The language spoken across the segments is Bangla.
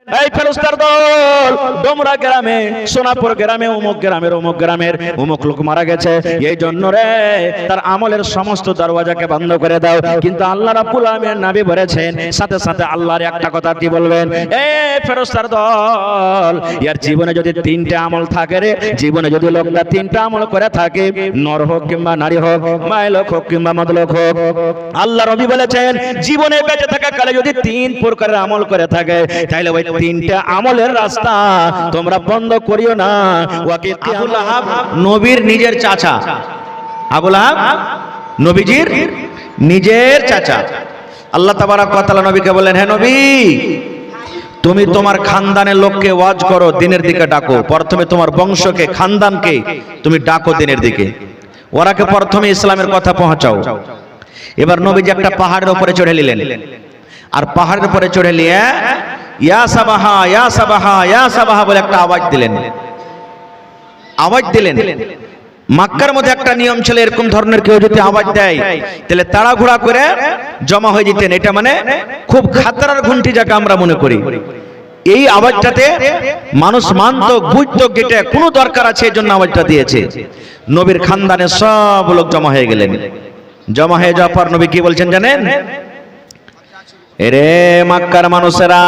এই ফেরেশতার দল ডোমরা গ্রামে, সোনাপুর গ্রামে, অমুক গ্রামের অমুক লোক মারা গেছে, এই জন্য রে তার আমলের সমস্ত দরওয়াজাকে বন্ধ করে দাও। কিন্তু আল্লাহ রাব্বুল আলামিন নবী বলেছেন, সাথে সাথে আল্লাহর একটা কথা কি বলবেন, এই ফেরেশতার দল ইয়ার জীবনে যদি তিনটা আমল থাকে রে, জীবনে যদি লোকটা তিনটা আমল করে থাকে, নর হোক কিংবা নারী হোক, মাইলোক হোক কিংবা মদলোক হোক, আল্লাহ নবী বলেছেন জীবনে বেঁচে থাকা কালে যদি তিন প্রকারের আমল করে থাকে, তাহলে ওই তিনটা আমলের রাস্তা তোমরা বন্ধ করিও না। আবু লাহাব নবীর নিজের চাচা, আবু লাহাব নবীজির নিজের চাচা। আল্লাহ তাবারক ওয়া তাআলা নবীকে বললেন, হে নবী, তুমি তোমার খানদানের লোককে ওয়াজ করো, দিনের দিকে ডাকো। প্রথমে তোমার বংশকে, খানদানকে তুমি ডাকো দিনের দিকে, ওরাকে প্রথমে ইসলামের কথা পৌঁছাও। এবার নবীজি একটা পাহাড়ের উপরে চড়ে নিলেন, আর পাহাড়ের উপরে চড়ে নিয়ে ইয়া সাবাহা ইয়া সাবাহা ইয়া সাবাহা বলে একটা আওয়াজ দিলেন। মক্কার মধ্যে একটা নিয়ম ছিল, এরকম ধরনের কেউ যদি আওয়াজ দেয় তাহলে তাড়াহুড়া করে জমা হয়ে যেতেন। এটা মানে খুব খাতরার ঘন্টি যাকে আমরা মনে করি। এই আওয়াজটাতে মানুষ মানতো, বুঝতো গেটে কোনো দরকার আছে, এই জন্য আওয়াজটা দিয়েছে। নবীর খানদানের সব লোক জমা হয়ে গেলেন। জমা হয়ে যাওয়ার পর নবী কি বলছেন জানেন? এরে মক্কার মানুষেরা,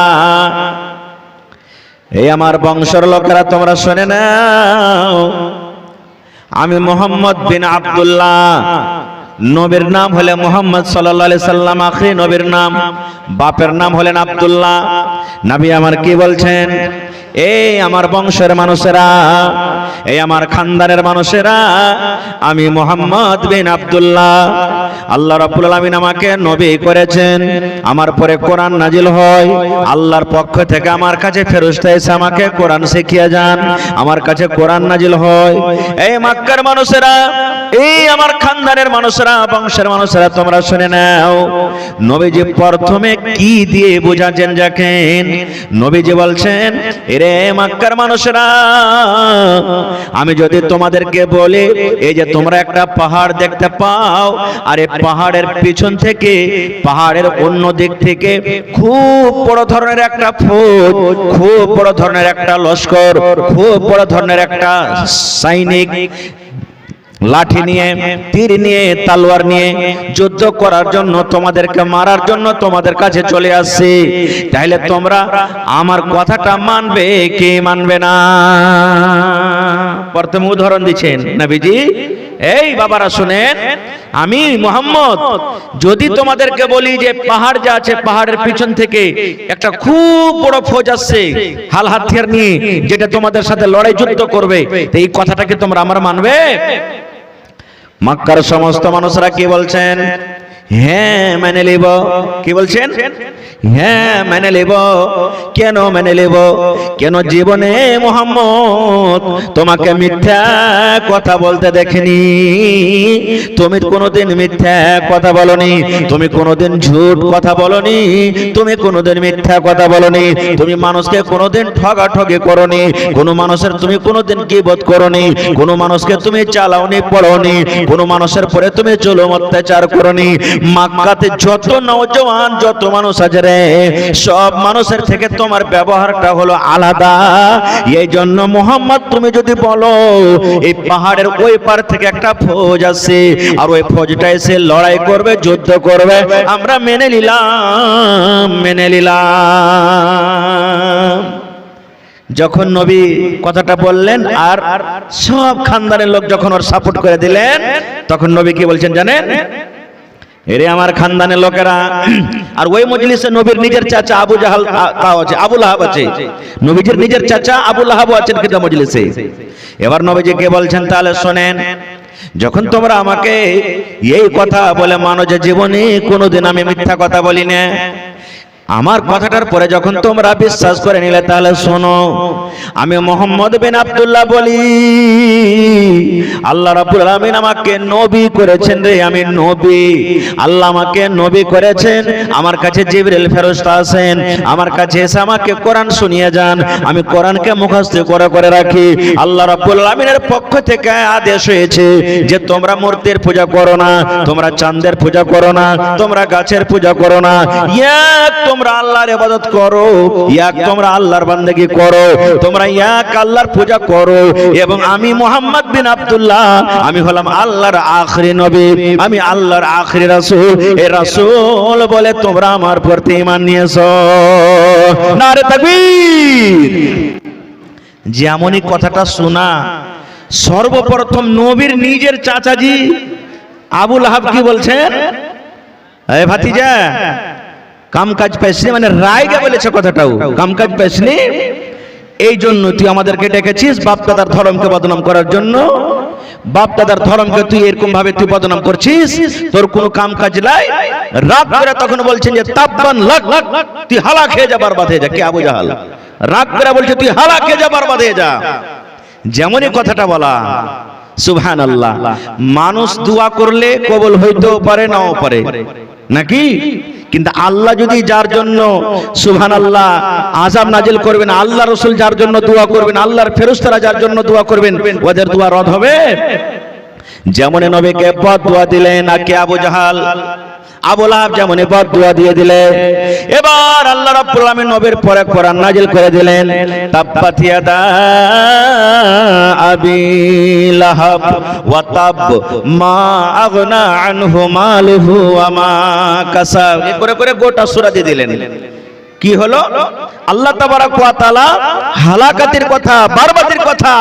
এই আমার বংশের লোকেরা, তোমরা শুনে নাও, আমি মুহাম্মদ বিন আব্দুল্লাহ, নবীর নাম হলে মুহাম্মদ সাল্লাল্লাহু আলাইহি সাল্লাম, আখরি নবীর নাম, বাপের নাম হলেন আব্দুল্লাহ। নবী আমার কি বলছেন, এই আমার বংশের মানুষেরা, এই আমার খানদানের মানুষেরা, আমি মুহাম্মদ বিন আব্দুল্লাহ, আল্লাহ রাব্বুল আলামিন আমাকে নবী করেছেন। আমার পরে কোরআন নাজিল হয়, আল্লাহর পক্ষ থেকে আমার কাছে ফেরেশতা এসে আমাকে কোরআন শিখিয়ে যান, আমার কাছে কোরআন নাজিল হয়। এই মক্কার মানুষেরা, এই আমার খানদানের মানুষেরা, বংশের মানুষেরা, তোমরা শুনে নাও, নবীজি প্রথমে কি দিয়ে বোঝাচ্ছেন দেখেন। নবীজি বলছেন, এরে মক্কার মানুষেরা, আমি যদি তোমাদেরকে বলি, এই যে তোমরা একটা পাহাড় দেখতে পাও, আর এই পাহাড়ের পিছন থেকে, পাহাড়ের অন্য দিক থেকে খুব বড় ধরনের একটা ফৌজ, খুব বড় ধরনের একটা লস্কর, খুব বড় ধরনের একটা সৈনিক লাঠি নিয়ে, তীর নিয়ে, তলোয়ার নিয়ে যুদ্ধ করার জন্য, তোমাদেরকে মারার জন্য তোমাদের কাছে চলে আসছে, তাহলে তোমরা আমার কথাটা মানবে কি মানবে না? প্রথম উদাহরণ দিচ্ছেন নবীজি, এই বাবারা শুনেন, আমি মুহাম্মদ যদি তোমাদেরকে বলি যে পাহাড় যা আছে, পাহাড়ের পিছন থেকে একটা খুব বড় ফৌজ আসছে হাল হাতিয়ার নিয়ে, যেটা তোমাদের সাথে লড়াই যুদ্ধ করবে, এই কথাটাকে তোমরা আমার মানবে? মক্কার সমস্ত মানুষরা কি বলছেন? হ্যাঁ মেনে নেব। কি বলছেন? হ্যাঁ মেনে নেব। কেন মেনে নেব? কেন জীবনে মুহাম্মদ তোমাকে মিথ্যা কথা বলতে দেখিনি। তুমি কোনোদিন মিথ্যা কথা বলনি, তুমি কোনোদিন ঝুট কথা বলনি, তুমি কোনোদিন মিথ্যা কথা বলনি, তুমি মানুষকে কোনোদিন ঠগাঠগি করনি, কোনো মানুষের তুমি কোনোদিন গীবত করনি, কোনো মানুষকে তুমি চালাওনি পড়নি, কোনো মানুষের পরে তুমি জুলুম অত্যাচার করনি। মক্কাতে যত নওজওয়ান, যত মানুষ আছে রে, সব মানুষের থেকে তোমার ব্যবহারটা হলো আলাদা। এই জন্য মুহাম্মদ তুমি যদি বলো এই পাহাড়ের ওই পার থেকে একটা ফৌজ আছে, আর ওই ফৌজটা এসে লড়াই করবে, যুদ্ধ করবে, আমরা মেনে নিলাম, মেনে নিলাম। যখন নবী কথাটা বললেন, আর সব খানদানের লোক যখন ওর সাপোর্ট করে দিলেন, তখন নবী কি বলছেন জানেন? এরে আমার খানদানের লোকেরা, আর ওই মজলিসে নবীর নিজের চাচা আবু জাহাল আছে, আবু লাহাব আছে, নবীজির নিজের চাচা আবু লাহাব আছেন কিন্তু মজলিসে। এবার নবীজি কে বলছেন, তাহলে শোনেন, যখন তোমরা আমাকে এই কথা বলে মানো যে জীবনে কোনোদিন আমি মিথ্যা কথা বলি না, আমার কথাটার পরে যখন তোমরা বিশ্বাস করে নিলে, তাহলে শোনো, আমি মুহাম্মদ বিন আব্দুল্লাহ বলি, আল্লাহ রাব্বুল আলামিন আমাকে নবী করেছেন রে, আমি নবী, আল্লাহ আমাকে নবী করেছেন। আমার কাছে জিবরিল ফেরেশতা আছেন, আমার কাছে এসে আমাকে কোরআন শুনিয়ে যান, আমি কোরআনকে মুখস্থ করে করে রাখি। আল্লাহ রাব্বুল আলামিনের পক্ষ থেকে আদেশ হয়েছে যে তোমরা মূর্তির পূজা করো না, তোমরা চাঁদের পূজা করো না, তোমরা গাছের পূজা করো না, তোমরা তোমরা আল্লাহর ইবাদত করো, এক তোমরা আল্লাহর বান্দাগি করো, তোমরা এক আল্লাহর পূজা করো। এবং আমি মুহাম্মদ বিন আব্দুল্লাহ, আমি হলাম আল্লাহর আখরি নবী, আমি আল্লাহর আখরি রাসূল। এই রাসূল বলে তোমরা আমার প্রতি ঈমান নিয়েছো। নারে তাকবীর। যেমনই কথাটা শোনা, সর্বপ্রথম নবীর নিজের চাচাজি আবু লাহাব কি বলছেন? এ ভাতিজা, কামকাজ পাইসনি, মানে রায়গে বলেছে কথাটাও, কামকাজ পাইসনি, এই জন্য তুই আমাদেরকে ডেকেছিস বাপ দাদার ধর্মকে বদনাম করার জন্য। বাপ দাদার ধর্মকে তুই এরকম ভাবে তুই বদনাম করছিস, তোর কোনো কাম কাজ নাই। রাগ করে তখন বলছেন যে তাব্বান লাক, তুই হালাক হয়ে যা, বরবাদ হয়ে যা। কে? আবু জাহাল রাগ করে বলছে তুই হালাক হয়ে যা, বরবাদ হয়ে যা। যেমনই কথাটা বলা, সুবহানাল্লাহ। মানুষ দোয়া করলে কবুল হইতেও পারে, নাও পারে, নাকি? কিন্তু আল্লাহ যদি যার জন্য সুবহানাল্লাহ আযাব নাজিল করবেন, আল্লাহ রাসূল যার জন্য দোয়া করবেন, আল্লাহর ফেরেশতারা যার জন্য দোয়া করবেন, ওদের দোয়া রদ হবে? যেমন নবীকে বদদুয়া দিলেন আকে আবু জাহাল, আবু লাহাব যেমন বদদুয়া দিয়ে দিলেন। এবার আল্লাহ রাব্বুল আলামিন নবীর পরে কোরআন নাজিল করে দিলেন, তাব্বাত ইয়াদা আবি লাহাব ওয়া তাব মা আগনা আনহু মালুহু ওয়া মা কাসাব। এই করে করে গোটা সূরা দিয়ে দিলেন। কি হলো? আল্লাহ তাবারক ওয়া তাআলা হালাকাতের কথা, বরবাদের কথা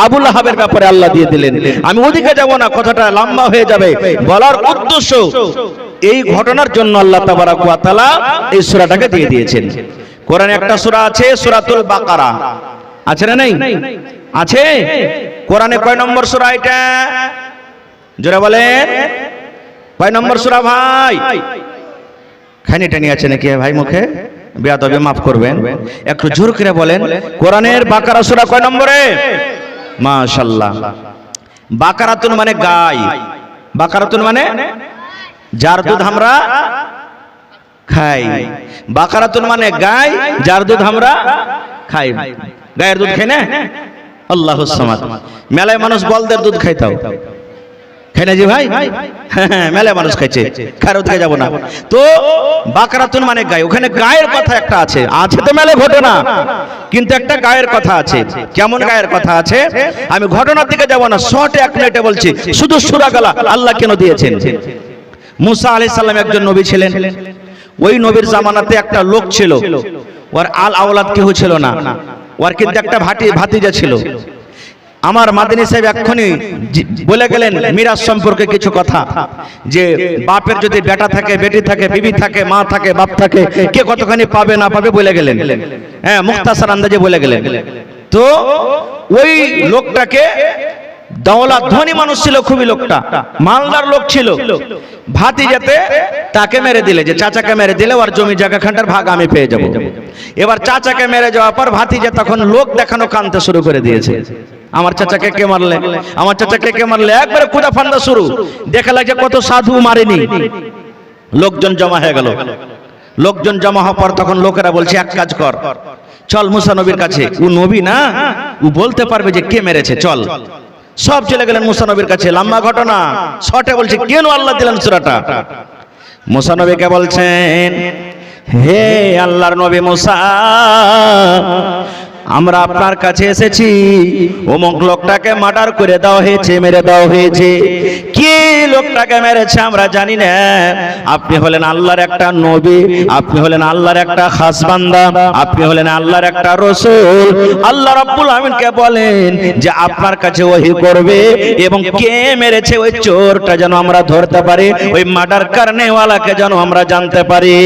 আবু লাহাবের ব্যাপারে আল্লাহ দিয়ে দিলেন। আমি ওদিকে যাব না, কথাটা লম্বা হয়ে যাবে। বলার উদ্দেশ্য, এই ঘটনার জন্য আল্লাহ তাবারক ওয়া তাআলা এই সূরাটাকে দিয়ে দিয়েছেন। কোরআনে একটা সূরা আছে, সূরাতুল বাকারা, আছে না? নাই? আছে। কোরআনে কয় নম্বর সূরা এটা? জোরে বলেন, কয় নম্বর সূরা ভাই? খানি টানি আছে নাকি ভাই মুখে? বেয়াদবি মাফ করবেন, একটু জোর করে বলেন। কোরআনের বাকারা সূরা কয় নম্বরে? মাশাআল্লাহ। বাকারাতুন মানে গাই, বাকারাতুন মানে যার দুধ আমরা খাই। বাকারাতুন মানে গাই, যার দুধ আমরা খাই। গায়ের দুধ খাই না? আল্লাহুস সামাদ। মেলায় মানুষ বলদের দুধ খাইতাও, খাই না জি ভাই? মেলায় মানুষ খাইছে, খারত খেয়ে যাব না তো। বাকারাতুন মানে গায়, ওখানে গায়ের কথা একটা আছে, আছে তো মেলে ঘটনা, কিন্তু একটা গায়ের কথা আছে। কেমন গায়ের কথা আছে? আমি ঘটনার দিকে যাব না, শর্টে 1 মিনিটে বলছি। শুধু সূরা গালা আল্লাহ কেন দিয়েছেন? মুসা আলাইহিস সালাম একজন নবী ছিলেন। ওই নবীর জামানাতে একটা লোক ছিল, ওর আল আওলাদ কেউ ছিল না, ওর কিন্তু একটা ভাতিজা ছিল। আমার মাদানী সাহেব এক্ষুনি বলে গেলেন মিরাজ সম্পর্কে কিছু কথা, যে বাপের যদি বেটা থাকে, বেটি থাকে, বিবি থাকে, মা থাকে, বাপ থাকে, কে কতখানি পাবে না পাবে বলে গেলেন। হ্যাঁ, মুখতাসার আন্দাজে বলে গেলেন। তো ওই লোকটাকে, দৌলত ধনী মানুষ ছিল খুবই, লোকটা মালদার লোক ছিল। ভাতিজাতে তাকে মেরে দিলে, যে চাচাকে মেরে দিলে ওর জমি জায়গা খানটার ভাগ আমি পেয়ে যাব। এবার চাচাকে মেরে যাওয়ার পর ভাতিজা তখন লোক দেখানো কানতে শুরু করে দিয়েছে, আমার চাচাকে কে মারলে, আমার চাচাকে কে মারলে, একবারে কুদা ফান্দা শুরু। দেখা লাগছে কত সাধু মারেনি। লোকজন জমা হয়ে গেল। লোকজন জমা হওয়ার পর তখন লোকেরা বলছে এক কাজ কর, চল মুসা নবীর কাছে, ও নবী না, ও বলতে পারবে যে কে মেরেছে, চল। সব চলে গেলেন মুসা নবীর কাছে। লম্বা ঘটনা, শর্টে বলছে কেন আল্লাহ দিলেন সূরাটা। মুসা নবীকে বলছেন, হে আল্লাহর নবী মুসা, আমরা আপনার কাছে এসেছি, অমুক লোকটাকে মার্ডার করে দেওয়া হয়েছে, মেরে দেওয়া হয়েছে। কে লোকটাকে মেরেছে আমরা জানি না। আপনি হলেন আল্লাহর একটা নবী, আপনি হলেন আল্লাহর একটা খাস বান্দা, আপনি হলেন আল্লাহর একটা রাসূল। আল্লাহ রাব্বুল আমিনকে বলেন যে আপনার কাছে ওহী করবে, এবং কে মেরেছে ওই চোরটা যেন আমরা ধরতে পারি, ওই মার্ডার করনেওয়ালাকে যেন আমরা জানতে পারি।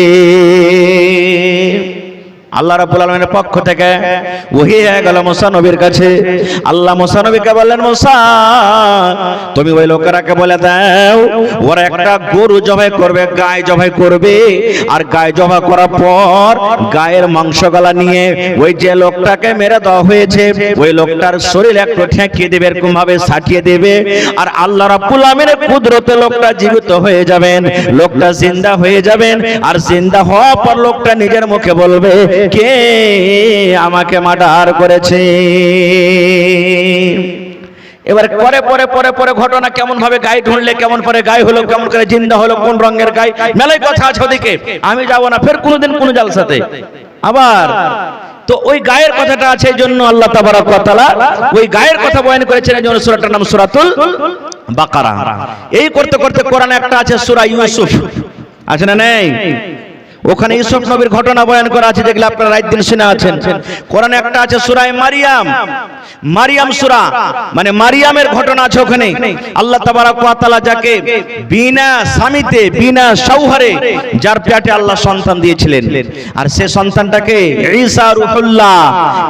আল্লাহ রাব্বুল আলামিনের পক্ষ থেকে ওহী হয়ে গেল মুসা নবীর কাছে। আল্লাহ মুসা নবীকে বললেন, মুসা তুমি ওই লোকেরাকে বলে দাও, ওরা একটা গরু জবাই করবে, গায় জবাই করবে, আর গায় জবাই করার পর গায়ের মাংসগুলা নিয়ে ওই যে লোকটাকে মেরে দেওয়া হয়েছে ওই লোকটার শরীরে একটু ঠেকিয়ে দেবে, এরকম ভাবে সাটিয়ে দেবে, আর আল্লাহ রাব্বুল আমিনের কুদরতে লোকটা জীবিত হয়ে যাবেন, লোকটা জিন্দা হয়ে যাবেন। আর জিন্দা হওয়ার পর লোকটা নিজের মুখে বলবে, কে আমাকে মার্ডার করেছে। এবার পরে পরে পরে পরে ঘটনা কেমন ভাবে গায়ে ঢুঁড়লে, কেমন পরে গায়ে হলো, কেমন করে জিন্দা হলো, কোন রঙের গায়ে, মেলায় কথা আছে ওদিকে, আমি যাবো না। ফের কোনোদিন কোন জালসাতে আবার তো ওই গায়ের কথাটা আছে, এই জন্য আল্লাহ তাবারক ওয়া তাআলা ওই গায়ের কথা বয়ান করেছেন। এই জন্য সূরাটার নাম সূরাতুল বাকারা। এই করতে করতে কোরআনে একটা আছে সূরা ইউসুফ, আছে না নেই? ওখানে ইউসুফ নবীর ঘটনা বয়ান করা আছে, যেগুলো আপনারা রাত দিন শুনে আছেন। কোরআনে একটা আছে সূরা মারিয়াম, মারিয়াম সূরা, মানে মারিয়ামের ঘটনা আছে ওখানে। আল্লাহ তাবারক ওয়া তাআলা যাকে বিনা স্বামীতে, বিনা শৌহরে, যার পেটে আল্লাহ সন্তান দিয়েছিলেন, আর সে সন্তানটাকে ঈসা রূহুল্লাহ,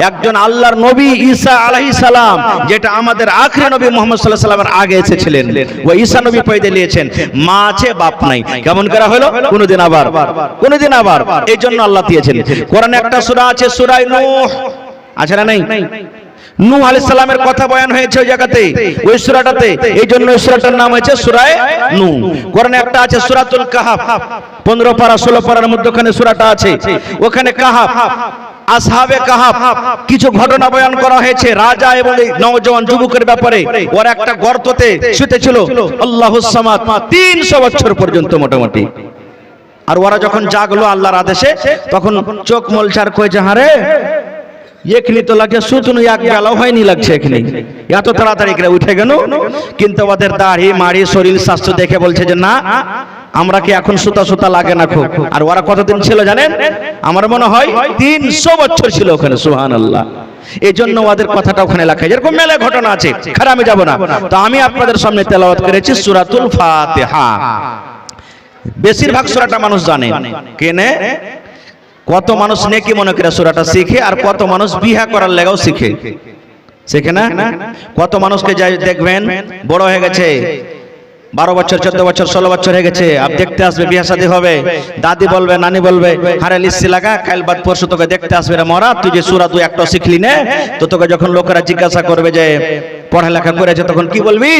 একজন আল্লাহর নবী ঈসা আলাইহিস সালাম, যেটা আমাদের আখরি নবী মুহাম্মদ সাল্লাল্লাহু আলাইহি ওয়াসাল্লামের আগে এসেছিলেন, ওই ঈসা নবী পয়দা নিয়েছেন। মা আছে বাপ নাই, কেমন করা হলো? কোনদিন আবার এই জন্য আল্লাহ দিয়েছেন। কোরআনে একটা সূরা আছে সূরা নূহ, আছে না নাই? নূহ আলাইহিস সালামের কথা বয়ান হয়েছে ওই জায়গাতে, ওই সূরাটাতে। এই জন্য এই সূরাটার নাম হয়েছে সূরা নূহ। কোরআনে একটা আছে সূরাতুল কাহাফ, 15 পারা 16 পারার মধ্যখানে সূরাটা আছে। ওখানে কাহাফ, আসহাবে কাহাফ, কিছু ঘটনা বয়ান করা হয়েছে রাজা এবং এই নওজোয়ান যুবকের ব্যাপারে। ওরা একটা গর্ততে শুতেছিল, আল্লাহুস সামাদ, 300 বছর পর্যন্ত মোটামুটি। আর ওরা যখন জাগলো আল্লাহর আদেশে, তখন চোখ মলচার করেছে, হারে এখনি তো লাগে সুতনু, এক বেলাও হয়নি লাগছে, এখনি এত তাড়াতাড়ি করে উঠে গেল। কিন্তু ওদের দাড়ি মাড়ি শরীর স্বাস্থ্য দেখে বলছে যে না, আমরা কি এখন সুতা সুতা লাগে না খুব। আর ওরা কতদিন ছিল জানেন? আমার মনে হয় 300 বছর ছিল ওখানে, সুবহানাল্লাহ। এই জন্য ওদের কথাটা ওখানে লেখা, যেরকম মেলে ঘটনা আছে। খারাপ আমি যাব না, তো আমি আপনাদের সামনে তেলাওয়াত করেছি সূরাতুল ফাতিহা। বেশিরভাগ সূরাটা মানুষ জানে, কেনে কত মানুষ নেকি মনে করে সূরাটা শিখে, আর কত মানুষ বিয়া করার লেগাও শিখে, শিখে না? কত মানুষকে যাই দেখবেন বড় হয়ে গেছে, 12 বছর 14 বছর 16 বছর হয়ে গেছে, আপ দেখতে আসবে, বিয়া শাদী হবে, দাদি বলবে নানি বলবে, হারে লিস্সি লাগা, কাল বাদ পরশু তোকে দেখতে আসবে রে মরা, তুই যে সূরা 2-1টা শিখলি না। তো তোকে যখন লোকেরা জিজ্ঞাসা করবে যে পড়ালেখা করেছে, তখন কি বলবি?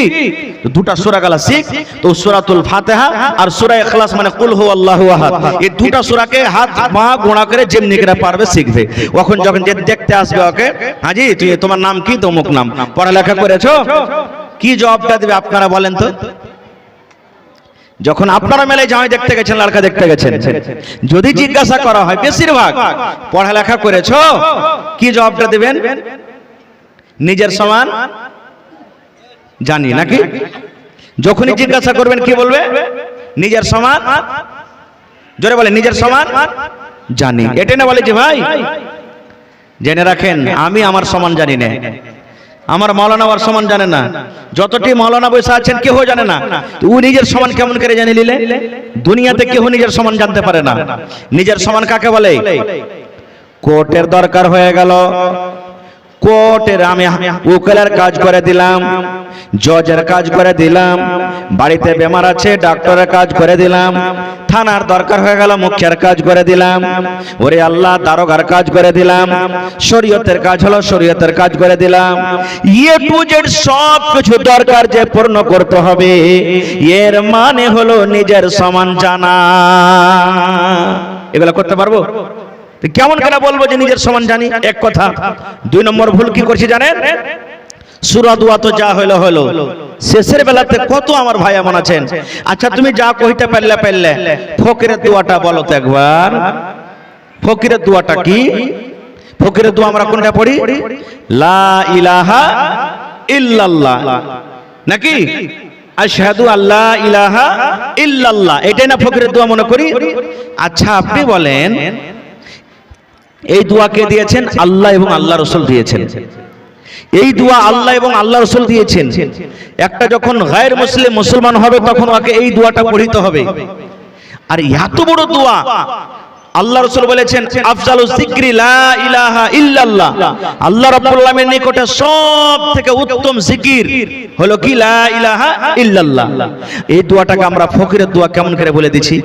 দুটা সূরা গালা শিখ। তো সূরাতুল ফাতিহা আর সূরা ইখলাস, মানে কুল হু আল্লাহু আহাদ, এই দুটা সূরাকে হাত পা গোনা করে যেমনি করে পারবে শিখবে। তখন যখন যে দেখতে আসবে ওকে, হাজি তুই তোমার নাম কি? তমুক নাম, পড়ালেখা করেছো? কি জবাবটা দিবে আপনারা বলেন তো? যখন আপনারা মেলায় জামাই দেখতে গেছেন, লড়কা দেখতে গেছেন, যদি জিজ্ঞাসা করা হয় বেশিরভাগ পড়ালেখা করেছো, কি জবাবটা দিবেন? নিজের সমান জানি নাকি? যখনই জিজ্ঞাসা করবেন কি বলবে? নিজের সমান, জোরে বলে নিজের সমান জানি। এটা না বলে যে ভাই জেনে রাখেন, আমি আমার সমান জানি না, আমার মাওলানা ওর সমান জানে না, যতটি মাওলানা বসে আছেন কেউ জানে না। ও নিজের সমান কেমন করে জানি নিলে? দুনিয়াতে কেউ নিজের সমান জানতে পারে না। নিজের সমান কাকে বলে? কোর্টের দরকার হয়ে গেল, কোর্টের আমি উকিলের কাজ করে দিলাম, জজের কাজ করে দিলাম, বাড়িতে বেমার আছে ডাক্তারের কাজ করে দিলাম, থানার দরকার হয়ে গেল মুখিয়ার কাজ করে দিলাম, ওরে আল্লাহ দারোগার কাজ করে দিলাম, শরীয়তের কাজ হলো শরীয়তের কাজ করে দিলাম। এ টু জেড সব কিছু দরকার যে পূর্ণ করতে হবে, এর মানে হলো নিজের সমান জানা। এগুলা করতে পারবো? কেমন করে বলবো যে নিজের সমান জানি? এক কথা। 2 নম্বর ভুল কি করছি জানেন? সূরা দোয়া তো যা হলো হলো, শেষের বেলাতে কত আমার ভাই এমন আছেন, আচ্ছা তুমি যা কইতে পারলে ফকিরের দোয়াটা বলো তো একবার। ফকিরের দোয়াটা কি? ফকিরের দোয়া আমরা কোনটা পড়ি? লা ইলাহা ইল্লাল্লাহ, নাকি আশহাদু আল্লা ইলাহা ইল্লাল্লাহ, এটাই না ফকিরের দোয়া মনে করি? আচ্ছা আপনি বলেন, এই দোয়া কে দিয়েছেন? আল্লাহ এবং আল্লাহ রাসূল দিয়েছেন। এই দোয়া আল্লাহ এবং আল্লাহ রাসূল দিয়েছেন। একটা যখন গায়র মুসলিম মুসলমান হবে, তখন ওকে এই দোয়াটা পড়িতে হবে। আর এত বড় দোয়া আল্লাহ রাসূল বলেছেন, আফজালুজ যিকরি লা ইলাহা ইল্লাল্লাহ, আল্লাহ রাব্বুল আলামিনের নিকটে সবথেকে উত্তম জিকির হলো কি? লা ইলাহা ইল্লাল্লাহ। এই দোয়াটাকে আমরা ফকিরের দোয়া কেমন করে বলে দিছি?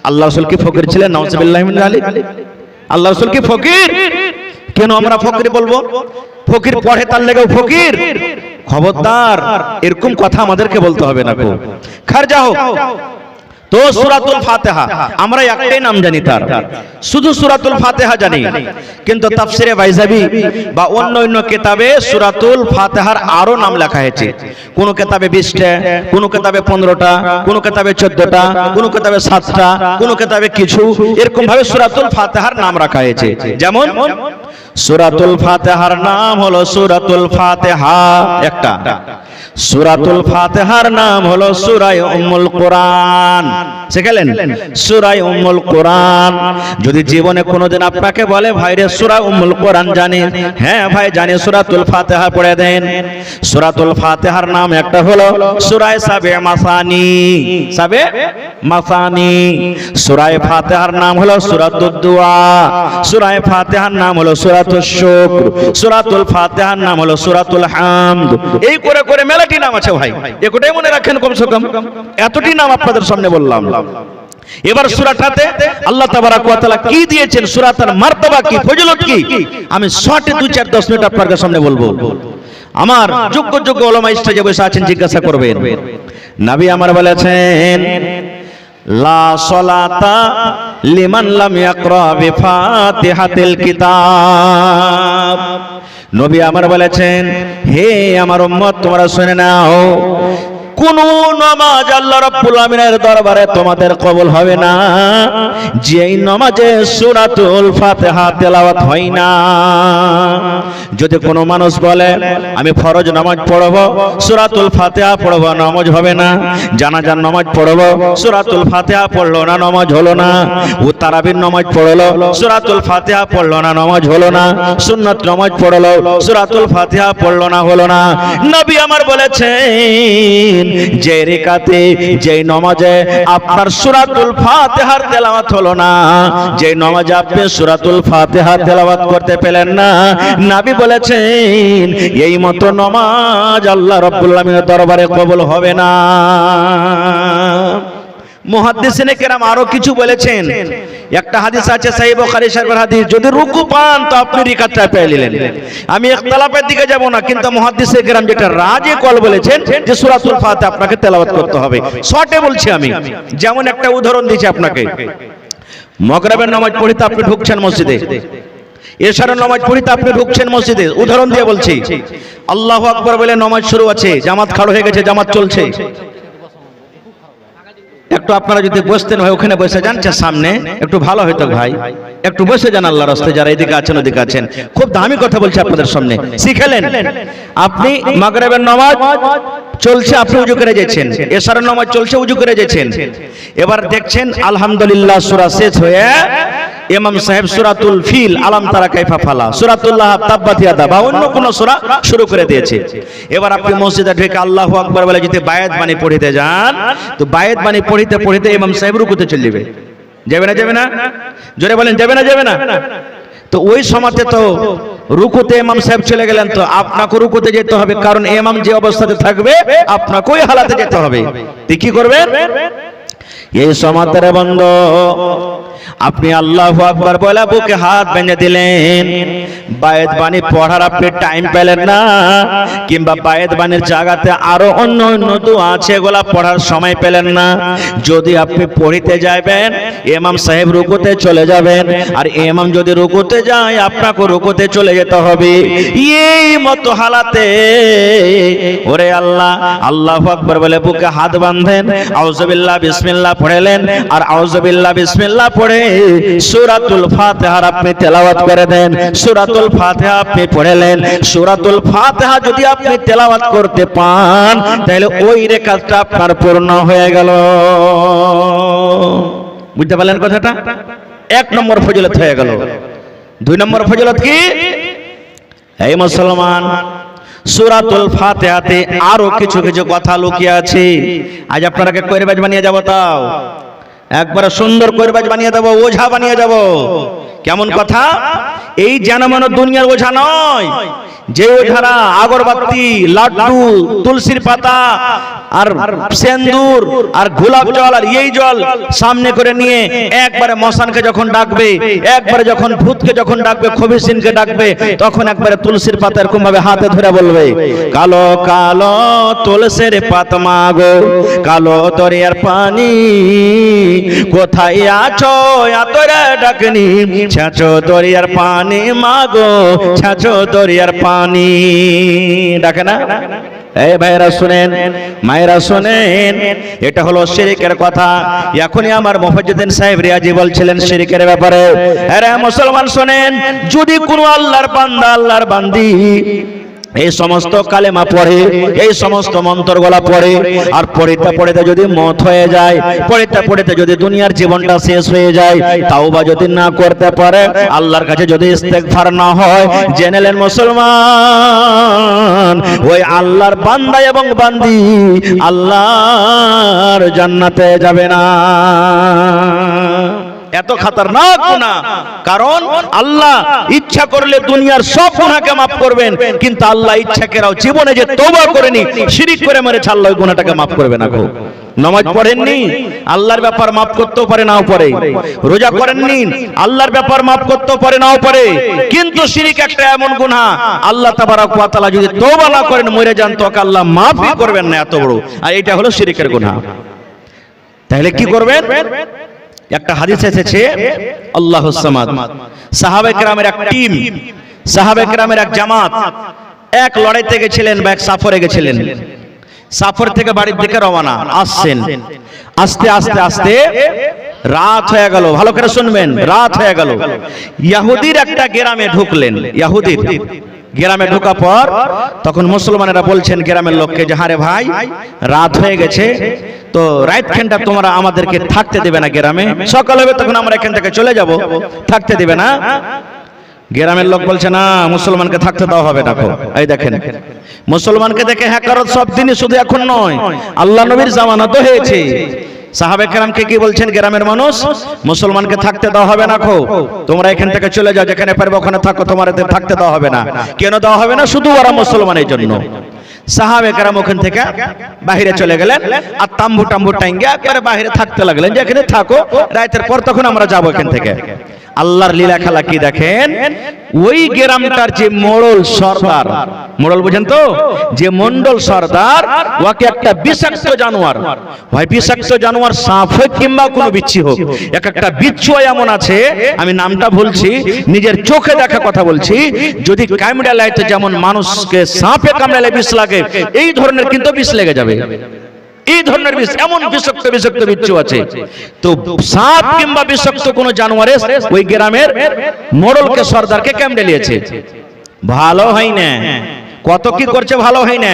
আল্লাহ রাসূল কি ফকির ছিলেন? নাউযুবিল্লাহি মিন যালিক। আল্লাহ রাসূল কি ফকির? কেন আমরা ফকির বলবো? ফকির পড়ে তার লেগেও ফকির? খবরদার, এরকম কথা আমাদেরকে বলতে হবে না গো। খার যাও তো সূরাতুল ফাতিহা আমরা একটাই নাম জানি তার, শুধু সূরাতুল ফাতিহা জানি, কিন্তু তাফসিরে বাইজাবি বা অন্য অন্য কিতাবে সূরাতুল ফাতিহার আরো নাম লেখা হয়েছে। কোন কিতাবে 20টা, কোন কিতাবে 15টা, কোন কিতাবে 14টা, কোন কিতাবে 7টা, কোন কিতাবে কিছু, এরকম ভাবে সূরাতুল ফাতিহার নাম রাখা হয়েছে। যেমন সূরাতুল ফাতিহার নাম হলো সূরাতুল ফাতিহা একটা, সূরাতুল ফাতিহার নাম হলো সূরা উম্মুল কোরআন। শিখলেন সূরা উম্মুল কোরআন। যদি জীবনে কোনোদিন আপনাকে বলে ভাই রে সূরা উম্মুল কোরআন জানেন? হ্যাঁ ভাই জানি, সূরাতুল ফাতিহা পড়ে দেন। সূরাতুল ফাতিহার নাম একটা হলো সূরা সাবে মাসানি, সাবে মাসানি। সূরা ফাতিহার নাম হলো সূরাতুদ দুআ, সূরা ফাতিহার নাম হলো সূরাতুশ শুকর, সূরাতুল ফাতিহার নাম হলো সূরাতুল হামদ। এই করে করে মেলাটি নাম আছে ভাই, এটাই মনে রাখেন কমসে কম। এতটি নাম আপনাদের সামনে বললাম। এবার সূরাটাতে আল্লাহ তাবারাক ওয়া তাআলা কি দিয়েছেন, সূরাটার মার্তবা কি, ফজিলত কি, আমি শর্টে 2-4-10 মিনিট আপনাদের সামনে বলবো। আমার যোগ্য যোগ্য উলামা স্টেজে বসে আছেন, জিজ্ঞাসা করবেন। নবী আমার বলেছেন লা সালাতা লিমান লাম ইয়াকরা বিফাতিহাতিল কিতাব। নবী আমার বলেছেন, হে আমার উম্মত তোমরা শুনে নাও, কোন নামাজ আল্লাহ রাব্বুল আমিনের দরবারে তোমাদের কবুল হবে না যেই নামাজে সূরাতুল ফাতিহা তেলাওয়াত হয় না। যদি কোনো মানুষ বলে আমি ফরজ নামাজ পড়ব, সূরাতুল ফাতিহা পড়ব, নামাজ হবে না। জানাজার নামাজ পড়ব, সূরাতুল ফাতিহা পড়লো না, নামাজ হলো না। ও তারাবির নামাজ পড়লো, সূরাতুল ফাতিহা পড়লো না, নামাজ হলো না। সুন্নাত নামাজ পড়লো, সূরাতুল ফাতিহা পড়লো না, হলো না। নবী আমার বলেছেন যে রাকাতে যে নামাজে আপনার সূরাতুল ফাতিহার তেলাওয়াত হলো না, যে নামাজে আপনি সূরাতুল ফাতিহা তেলাওয়াত করতে পেলেন না, নবী বলেছেন এই মতো নামাজ আল্লাহ রাব্বুল আমিনের দরবারে কবুল হবে না। মুহাদ্দিসিনে কেরাম আরো কিছু বলেছেন। একটা হাদিস আছে সহিহ বুখারী শরীফের হাদিস, যদি রুকু পান তো আপনি রিকাতটা পেয়ে নিলেন। আমি ইখতিলাফের দিকে যাব না, কিন্তু মুহাদ্দিসে কেরাম যেটা রাজে কল বলেছেন যে সূরাতুল ফাতিহা আপনাকে তেলাওয়াত করতে হবে। শর্টে বলছি আমি, যেমন একটা উদাহরণ দিচ্ছি আপনাকে। মাগরিবের নামাজ পড়িতে আপনি ঢুকছেন মসজিদে, এশারের নামাজ পড়িতে আপনি ঢুকছেন মসজিদে, উদাহরণ দিয়ে বলছি। আল্লাহু আকবার বলে নামাজ শুরু আছে, জামাত খাড়া হয়ে গেছে, জামাত চলছে। একটু আপনারা যদি বসতেন ভাই, ওখানে বসে যান সামনে, একটু ভালো হইতো ভাই, একটু বসে যান আল্লাহর রাস্তায়, যারা এদিকে আছেন ওদিকে আছেন। খুব দামি কথা বলছি আপনাদের সামনে, শিখেলেন। আপনি মাগরিবের নামাজ চলছে, আপনি উজু করে যাচ্ছেন, এশারের নামাজ চলছে, উজু করে যাচ্ছেন। এবার দেখছেন আলহামদুলিল্লাহ সূরা শেষ হয়ে ইমাম সাহেব সূরাতুল ফিল, আলাম তারা কাইফা ফালা, সূরাতুল লাহাব, তাব্বাত ইয়াদা বা অন্য কোন সূরা শুরু করে দিয়েছে। এবার আপনি মসজিদে ঢুকে আল্লাহু আকবার বলে যদি বায়াত বাণী পড়িতে যান, তো বায়াত বাণী পড়িতে পড়িতে ইমাম সাহেব রুকুতে চলে যাবে। যাবে না? যাবে না? জোরে বলেন, যাবে না? যাবে না? তো ওই সময়তে তো রুকুতে ইমাম সাহেব চলে গেলেন, তো আপনাকে রুকুতে যেতে হবে, কারণ ইমাম যে অবস্থাতে থাকবে আপনাকে ওই হালাতে যেতে হবে। তো কি করবেন? এই সময়তে বন্ধ আপনি আল্লাহু আকবার বলে বুকে হাত বেঁধে দিলেন। বায়াত বাণী পড়ার আপনি টাইম পেলেন না, কিংবা বায়াত বাণীর জায়গাতে আরো অন্য অন্য দোয়া আছে, এগুলা পড়ার সময় পেলেন না। যদি আপনি পড়িতে যাবেন, ইমাম সাহেব রুকুতে চলে যাবেন, আর ইমাম যদি রুকুতে যায় আপনাকে রুকুতে চলে যেতে হবে। এই মতো হালাতে ওরে আল্লাহ, আল্লাহু আকবার বলে বুকে হাত বাঁধেন, আউযুবিল্লাহ বিসমিল্লাহ পড়লেন, আর আউযুবিল্লাহ বিসমিল্লাহ পড়ে সূরাতুল ফাতিহা আপনি তেলাওয়াত করে দেন। সূরাতুল ফাতিহা আপনি পড়লেন, সূরাতুল ফাতিহা যদি আপনি তেলাওয়াত করতে পান, তাহলে ওই রেখাতটা আপনার পূর্ণ হয়ে গেল। বুঝতে পারলেন কথাটা? এক নম্বর ফজিলত হয়ে গেল। দুই নম্বর ফজিলত কি? এই মুসলমান, সূরাতুল ফাতিহাতে আরো কিছু কিছু কথা লুকিয়ে আছে। আজ আপনারাকে কইরবাজ বানিয়ে যাব, তাও একবারে সুন্দর কইরবাজ বানিয়ে দেব, ওঝা বানিয়ে যাব। কেমন কথা? এই জানামানো দুনিয়ার ওঝা নয়, যে ওঝারা আগরবাতি, লাড্ডু, তুলসীর পাতা আর সেন্দুর আর গোলাপ জল আর এই জল সামনে করে নিয়ে একবারে মশানকে যখন ডাকবে, একবারে যখন ভূতকে যখন ডাকবে, খবিসিনকে ডাকবে, তখন একবারে তুলসীর পাতা এরকম ভাবে হাতে ধরে বলবে, কালো কালো তুলসীর পাতা মাগো, কালো দরিয়ার পানি, কোথায় আছো তোরা ডাকনি, ছাঁচো দরিয়ার পানি মাগো, ছাঁচো দরিয়ার পানি। ডাকে না? এই ভাইরা শুনেন, মায়েরা শুনেন, এটা হলো শিরকের কথা। এখনই আমার মুফাজ্জিদিন সাহেব রিয়াজি বলছিলেন শিরকের ব্যাপারে। আরে মুসলমান শুনেন, যদি কোনো আল্লাহর বান্দা, আল্লাহর বান্দি এই সমস্ত কালেমা পড়ে, এই সমস্ত মন্ত্রগুলা পড়ে, আর পড়িতে পড়িতে যদি মত হয়ে যায়, পড়িতে পড়িতে যদি দুনিয়ার জীবনটা শেষ হয়ে যায়, তাওবা যদি না করতে পারে, আল্লাহর কাছে যদি ইস্তেগফার না হয়, জেনেলেন মুসলমান, ওই আল্লাহর বান্দা এবং বান্দি আল্লাহর জান্নাতে যাবে না। এত খতরনাক গুনাহ। কারণ আল্লাহ ইচ্ছা করলে দুনিয়ার সব গুনাহকে maaf করবেন, কিন্তু আল্লাহ ইচ্ছা করেও জীবনে যে তওবা করেনি, শিরক করে মেরেছে, আল্লাহ ওই গুনাহটাকে maaf করবে না। নামাজ পড়েননি, আল্লাহর ব্যাপার maaf করতেও পারে নাও পারে। রোজা করেননি, আল্লাহর ব্যাপার maaf করতেও পারে নাও পারে। কিন্তু শিরক একটা এমন গুনাহ, আল্লাহ তাবারক ওয়া তাআলা যদি তওবা না করেন, মরে যান, তো আল্লাহ maafই করবেন না, এত বড়। আর এটা হলো শিরকের গুনাহ। তাহলে কি করবেন? একটা হাদিস এসেছে, আল্লাহুস সামাদ, সাহাবায়ে কেরামের এক টিম, সাহাবায়ে কেরামের এক জামাত এক লড়াইতে গেছিলেন বা এক সফরে গেছিলেন। সফর থেকে বাড়ির দিকে রওনা আসছেন, আস্তে আস্তে আস্তে রাত হয়ে গেল। ভালো করে শুনবেন, রাত হয়ে গেল। ইহুদির একটা গ্রামে ঢুকলেন। ইহুদির গ্রামে ঢোকা পর তখন মুসলমানেরা বলছেন গ্রামের লোককে যে, হারে ভাই, রাত হয়ে গেছে, তো রাত খানটা তোমরা আমাদেরকে থাকতে দেবে না গ্রামে, সকাল হবে তখন আমরা এখান থেকে চলে যাব, থাকতে দেবে না। গ্রামের লোক বলছে, না, মুসলমানকে থাকতে দেওয়া হবে না। এই দেখেন, মুসলমানকে দেখে হ্যাকারত সব দিনই, শুধু এখন নয়, আল্লাহ নবীর জামানা তো হয়েছে। সাহাবায়ে কেরামকে কি বলছেন গ্রামের মানুষ, মুসলমানকে থাকতে দেওয়া হবে না, তোমরা এখান থেকে চলে যাও, যেখানে পারবে ওখানে থাকো, তোমাদের থাকতে দেওয়া হবে না। কেন দেওয়া হবে না? শুধু ওরা মুসলমানের জন্য। সাহাবায়ে কেরাম ওখান থেকে বাইরে চলে গেলেন, আর তাম্বু টাম্বু টাঙ্গিয়ে একবারে বাইরে থাকতে লাগলেন, যে এখানে থাকো, রাতের পর তখন আমরা যাবো এখান থেকে। আল্লাহর লীলা খেলা কি দেখেন, ওই গ্রামটার যে মোড়ল সর্দার, মোড়ল বুঝেন তো, যে মন্ডল সর্দার, ওকে একটা বিষাক্ত জানোয়ার, হয় বিষাক্ত জানোয়ার সাপ হোক কিংবা কোনো বিচ্ছু হোক, একটা বিচ্ছু এমন আছে, আমি নামটা বলছি, নিজের চোখে দেখা কথা বলছি, যদি কামড়ালে, যেমন মানুষকে সাপে কামড়ালে বিষ লাগে, এই ধরনের কিন্তু বিষ লেগে যাবে। এই ধরনের বিষ, এমন বিষাক্ত বিষাক্ত বিচ্ছু আছে। তো সাপ কিংবা বিষাক্ত কোন জানোয়ারে ওই গ্রামের মোড়লকে, সর্দারকে কামড়ে নিয়েছে। ভালো হয় না, কত কি করছে, ভালো হয় না।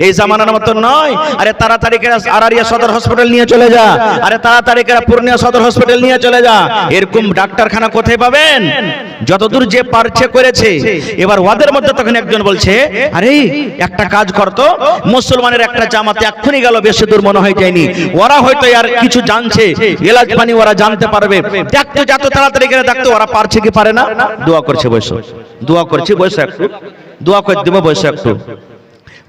এই জামানার মতো নয়, আরে তাড়াতাড়ি করে আরারিয়া সদর হসপিটাল নিয়ে চলে যা, আরে তাড়াতাড়ি করে পূর্ণিয়া সদর হসপিটাল নিয়ে চলে যা। এরকম ডাক্তারখানা কোথায় পাবেন? যতদূর যে পারছে করেছে। এবার ওদের মধ্যে তখন একজন বলছে, আরে একটা কাজ করতো, মুসলমানের একটা জামাতে এক্ষুনি গেল, বেশি দূর মনে হয় যায়নি, ওরা হয়তো আর কিছু জানছে, এলাজ পানি ওরা জানতে পারবে, দেখতো, যত তাড়াতাড়ি করে দেখতো, ওরা পারছে কি পারে না। দোয়া করছে, বসো, দোয়া করছি, বসো, একটু দোয়া করে দেবো, বসে একটু।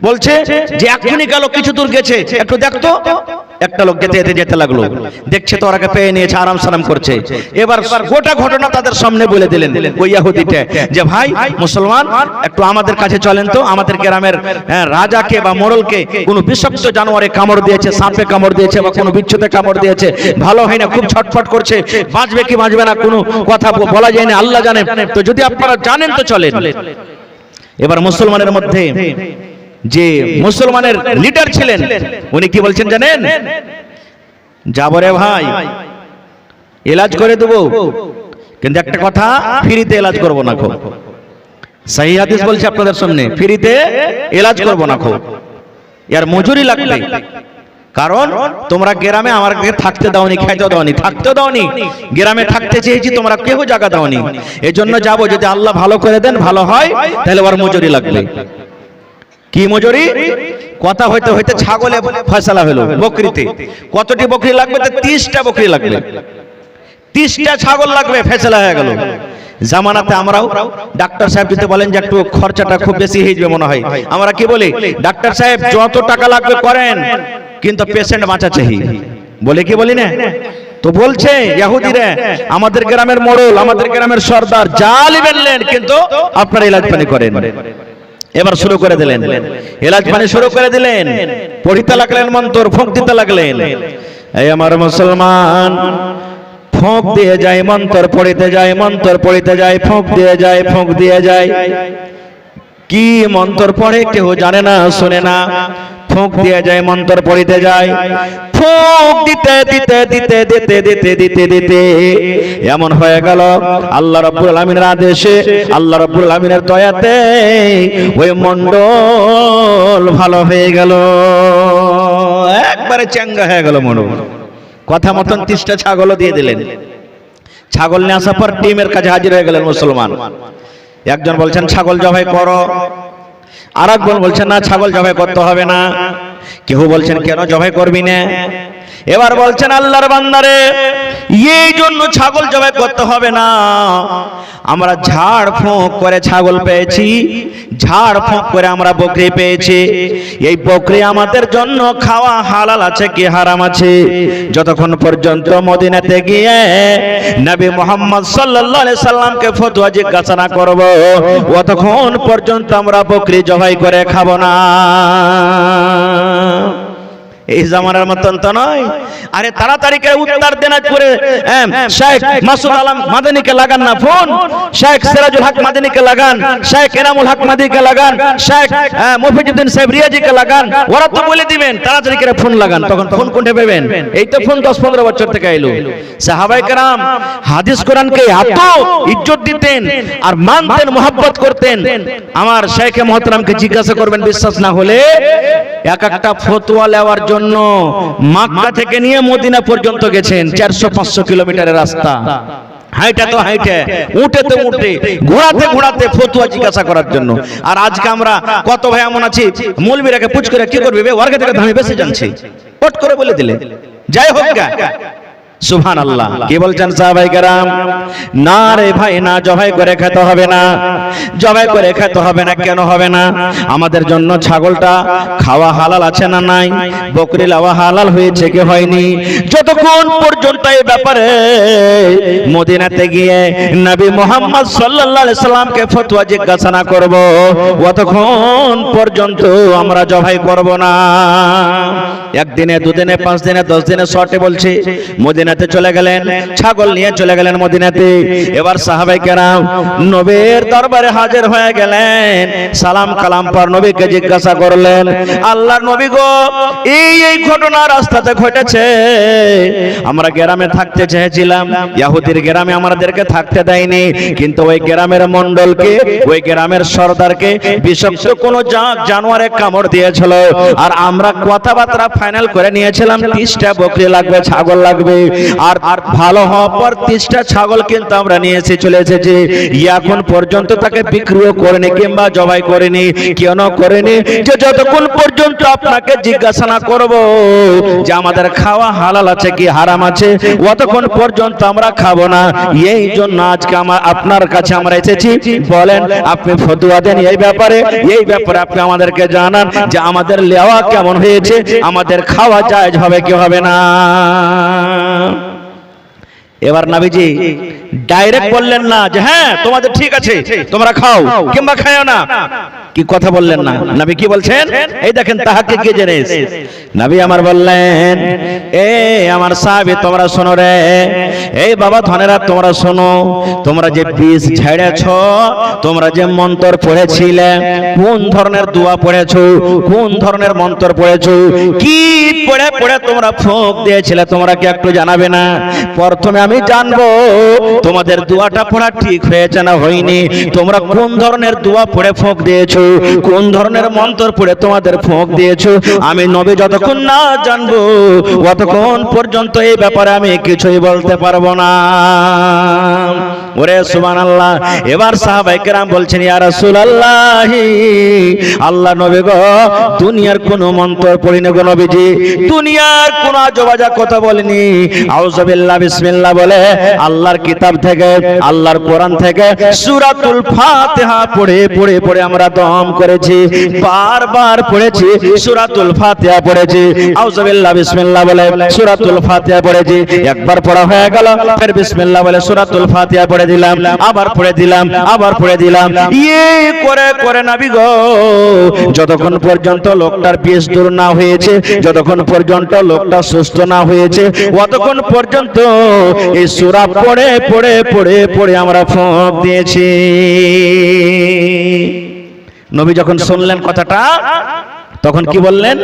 বলছে যে এখনই গেল, কিছু দূর গেছে, একটু দেখতো। একটা লোক যেতে যেতে যেতে লাগলো, দেখছে তো ওরাকে পেয়ে নিয়েছে, আরাম সারাম করছে। এবার গোটা ঘটনা তাদের সামনে বলে দিলেন ওই ইহুদিটা, যে ভাই মুসলমান, একটু আমাদের কাছে চলেন তো, আমাদের গ্রামের রাজাকে বা মোড়লকে কোনো বিষাক্ত জানোয়ারে কামড় দিয়েছে, সাপে কামড় দিয়েছে, বা কোনো বিচ্ছুতে কামড় দিয়েছে, ভালো হয় না, খুব ছটফট করছে, বাঁচবে কি বাঁচবে না কোনো কথা বলা যায় না, আল্লাহ জানেন। তো যদি আপনারা জানেন তো চলেন। এবার মুসলমানের মধ্যে যে মুসলমানের লিডার ছিলেন, উনি কি বলছেন জানেন? যাবো রে ভাই, এলাজ করে দেবো, কিন্তু একটা কথা, ফ্রিতে এলাজ করবো না। সহি হাদিস বলছে আপনাদের সামনে, ফ্রিতে এলাজ করবো না, এর মজুরি লাগবে। কারণ তোমরা গ্রামে আমাকে থাকতে দাওনি, খাইতে দাওনি, থাকতে দাওনি, গ্রামে থাকতে চেয়েছি, তোমরা কেউ জায়গা দাওনি, এজন্য যাবো। যদি আল্লাহ ভালো করে দেন, ভালো হয়, তাহলে ওর মজুরি লাগবে। কি মজুরি? কথা হইতে হইতে ছাগলে ফয়সালা হলো, বকরিতে কতটি বকরি লাগবে? 30টা বকরি লাগবে, 30টা ছাগল লাগবে, ফয়সালা হয়ে গেল। জামানাতে আমরাও ডাক্তার সাহেব যদি বলেন যে একটু খরচাটা খুব বেশি হয়ে যাবে মনে হয়, আমরা কি বলি, ডাক্তার সাহেব যত টাকা লাগবে করেন কিন্তু পেশেন্ট বাঁচা চাই, বলে কি বলি না? তো বলছে ইহুদিরা আমাদের গ্রামের মোড়ল, আমাদের গ্রামের সর্দার জালি বেনলেন, কিন্তু আপনারা ইলাজ পানি করেন। এবার শুরু করে দিলেন, ইলাজ পানি শুরু করে দিলেন, পড়িতে লাগলেন মন্ত্র, ফোঁক দিতে লাগলেন। এই আমার মুসলমান, ফোঁক দিয়ে যায় মন্ত্র পড়িতে যায়, মন্ত্র পড়িতে যায়, ফোঁক দিয়ে যায়, ফোঁক দিয়ে যায়। কি মন্ত্র পড়ে কেউ জানে না, শুনে না, ফোঁক দিয়ে যায়, মন্ত্র পড়িতে যায়, ফোঁক দিতে দিতে দিতে দিতে দিতে দিতে দিতে এমন হয়ে গেল আল্লাহ রাব্বুল আলামিনের আদেশে, আল্লাহ রাব্বুল আলামিনের দয়াতে ওই মন্ডল ভালো হয়ে গেল, একবারে চাঙ্গা হয়ে গেল মন্ডল। কথা মতন 30টা ছাগলও দিয়ে দিলেন। ছাগল নিয়ে আসার পর টিমের কাছে হাজির হয়ে গেলেন মুসলমান। একজন বলছেন ছাগল জবাই করো, আর একজন বলছেন না ছাগল জবাই করতে হবে না। কেউ বলছেন কেন জবাই করবি না? এবার বলছেন আল্লাহর বান্দারে, এই জন্য ছাগল জবাই করতে হবে না, আমরা ঝাড় ফোঁক করে ছাগল পেয়েছি, ঝাড় ফোঁক করে আমরা বকরি পেয়েছি। এই বকরি আমাদের জন্য খাওয়া হালাল আছে কি হারাম আছে? যতক্ষণ পর্যন্ত মদিনাতে গিয়ে নবী মুহাম্মদ সাল্লাল্লাহু আলাইহি সাল্লামকে ফতোয়া জিজ্ঞাসা না করব, ততক্ষণ পর্যন্ত আমরা বকরি জবাই করে খাবো না। এই জামানার মতন তো নয়। আরে তাড়াতাড়ি করে উত্তর দিনাজপুরে শেখ মাসুদ আলম মাদানিকে লাগান না ফোন, শেখ সিরাজুল হক মাদানিকে লাগান, শেখ এনামুল হক মাদানিকে লাগান, শেখ মফিজউদ্দিন সাহেব রিয়াজিকে লাগান, ওরা তো বলে দিবেন তাড়াতাড়ি করে ফোন লাগান। তখন ফোন কোনটা পাবেন? এই তো ফোন 10-15 বছর থেকে এলো। সাহাবায়ে কেরাম হাদিস কোরআনকে এত ইজ্জত দিতেন আর মানতেন, মহব্বত করতেন। আমার শেখে মুহতারামকে জিজ্ঞাসা করবেন, বিশ্বাস না হলে এক একটা ফতোয়া নেওয়ার জন্য মক্কা থেকে নিয়ে মদিনা পর্যন্ত গেছেন, 400-500 কিলোমিটারের রাস্তা। হাইটা তো হাইটে, উঠে তো উঠে, ঘোড়াতে ঘোড়াতে ফতোয়া জিজ্ঞাসা করার জন্য। আর আজকে আমরা কত ভাই এমন আছি, মৌলবীরাকে পুছ করে কি করবে, ওয়ার্গে থেকে আমি বেঁচে জানছি, পট করে বলে দিলে যাই হোক গা। সুবহানাল্লাহ। কি বলছেন সাহাবায়ে কেরাম? না রে ভাই না, জবাই করে খেতে হবে না, জবাই করে খেতে হবে না। কেন হবে না? আমাদের জন্য ছাগলটা খাওয়া হালাল আছে না নাই? বকরি লাওয়া হালাল হয়েছে কি হয়নি? যতক্ষণ পর্যন্ত এই ব্যাপারে মদিনাতে গিয়ে নবী মুহাম্মদ সাল্লাল্লাহু আলাইহি সাল্লামকে ফতোয়া জিজ্ঞাসা না করব, ততক্ষণ পর্যন্ত আমরা জবাই করব না। একদিনে, দুদিনে, 5 দিনে, 10 দিনে শর্টে বলছি মদিনাতে চলে গেলেন, ছাগল নিয়ে চলে গেলেন মদিনাতে। এবার সাহাবায়ে কেরাম নবীর দরবারে হাজির হয়ে গেলেন, সালাম কালাম পর নবীকে জিজ্ঞাসা করলেন, আল্লাহর নবী গো, এই ঘটনা রাস্তাতে ঘটেছে, আমরা গ্রামে থাকতে চেয়েছিলাম, ইহুদির গ্রামে আমাদেরকে থাকতে দেয়নি, কিন্তু ওই গ্রামের মণ্ডলকে, ওই গ্রামের সর্দারকে বিষাক্ত কোন জানোয়ারে কামড় দিয়েছিল, আর আমরা কথাবার্তা ফাইনাল করে নিয়েছিলাম 30টা বকরি লাগবে, ছাগল লাগবে, আর ভালো হওয়ার পর 30টা ছাগল কিন্তু আমরা নিয়ে এসে চলে এসেছি। এখন পর্যন্ত তাকে বিক্রিও করেনি কিংবা জবাই করেনি। কেন করেনি? যে যতক্ষণ পর্যন্ত আপনাকে জিজ্ঞাসা না করব যে আমাদের খাওয়া হালাল আছে কি হারাম আছে, ততক্ষণ পর্যন্ত আমরা খাবো না। এই জন্য আজকে আপনার কাছে আমরা এসেছি, বলেন আপনি ফতোয়া দেন এই ব্যাপারে, এই ব্যাপারে আপনি আমাদেরকে জানান যে আমাদের লেওয়া কেমন হয়েছে, আমাদের খাওয়া জায়েজ হবে কি হবে না। এবার নবীজি ডাইরেক্ট বললেন না যে হ্যাঁ তোমাদের ঠিক আছে, তোমরা খাও কিংবা খায়ও না। কি কথা বললেন না। নবী কি বলছেন? এই দেখেন তাহাক্কুক কি জিনিস। নবী আমার বললেন, এ আমার সাহাবী তোমরা শোনো রে, এই বাবা ধনেরা তোমরা শোনো, তোমরা যে বীজ ঝেড়েছো, তোমরা যে মন্ত্র পড়েছিলে, কোন ধরনের দোয়া পড়েছো, কোন ধরনের মন্ত্র পড়েছো, কি পড়ে পড়ে তোমরা ফোঁক দিয়েছিলে, তোমরা কি একটু জানাবে না? প্রথমে আমি জানবো তোমাদের দোয়াটা পড়া ঠিক হয়েছে না হয়নি, তোমরা কোন ধরনের দোয়া পড়ে ফোঁক দিয়েছো, কোন ধরনের মন্ত্র পড়ে তোমাদের ফোঁক দিয়েছো। আমি নবী যতক্ষণ না জানবো ততক্ষণ পর্যন্ত এই ব্যাপারে আমি কিছুই বলতে পারবো না। ওরে সুবহানাল্লাহ। এবার সাহাবায়ে কেরাম বলছেন ইয়া রাসূলুল্লাহ, আল্লাহ নবী গো, দুনিয়ার কোন মন্ত্র পড়িনি গো নবীজি, দুনিয়ার কোন আজবাজা কথা বলিনি। আউযুবিল্লাহ বিসমিল্লাহ বলে আল্লাহর কিতাব থেকে, আল্লাহর কোরআন থেকে সূরাতুল ফাতিহা পড়ে পড়ে পড়ে আমরা দম করেছি, বারবার পড়েছি সূরাতুল ফাতিহা পড়েছি। আউযুবিল্লাহ বিসমিল্লাহ বলে সূরাতুল ফাতিহা পড়েছি, একবার পড়া হয়ে গেল, ফের বিসমিল্লাহ বলে সূরাতুল ফাতিহা পড়ে দিলাম, আবার পড়ে দিলাম, আবার পড়ে দিলাম। এই করে করে নবী গো, যতক্ষণ পর্যন্ত লোকটার বিষ দূর না হয়েছে, যতক্ষণ পর্যন্ত লোকটা সুস্থ না হয়েছে, ততক্ষণ পর্যন্ত এই সূরা পড়ে পড়ে পড়ে পড়ে আমরা ফোঁক দিয়েছি। নবী যখন শুনলেন কথাটা, তখন কি বললেন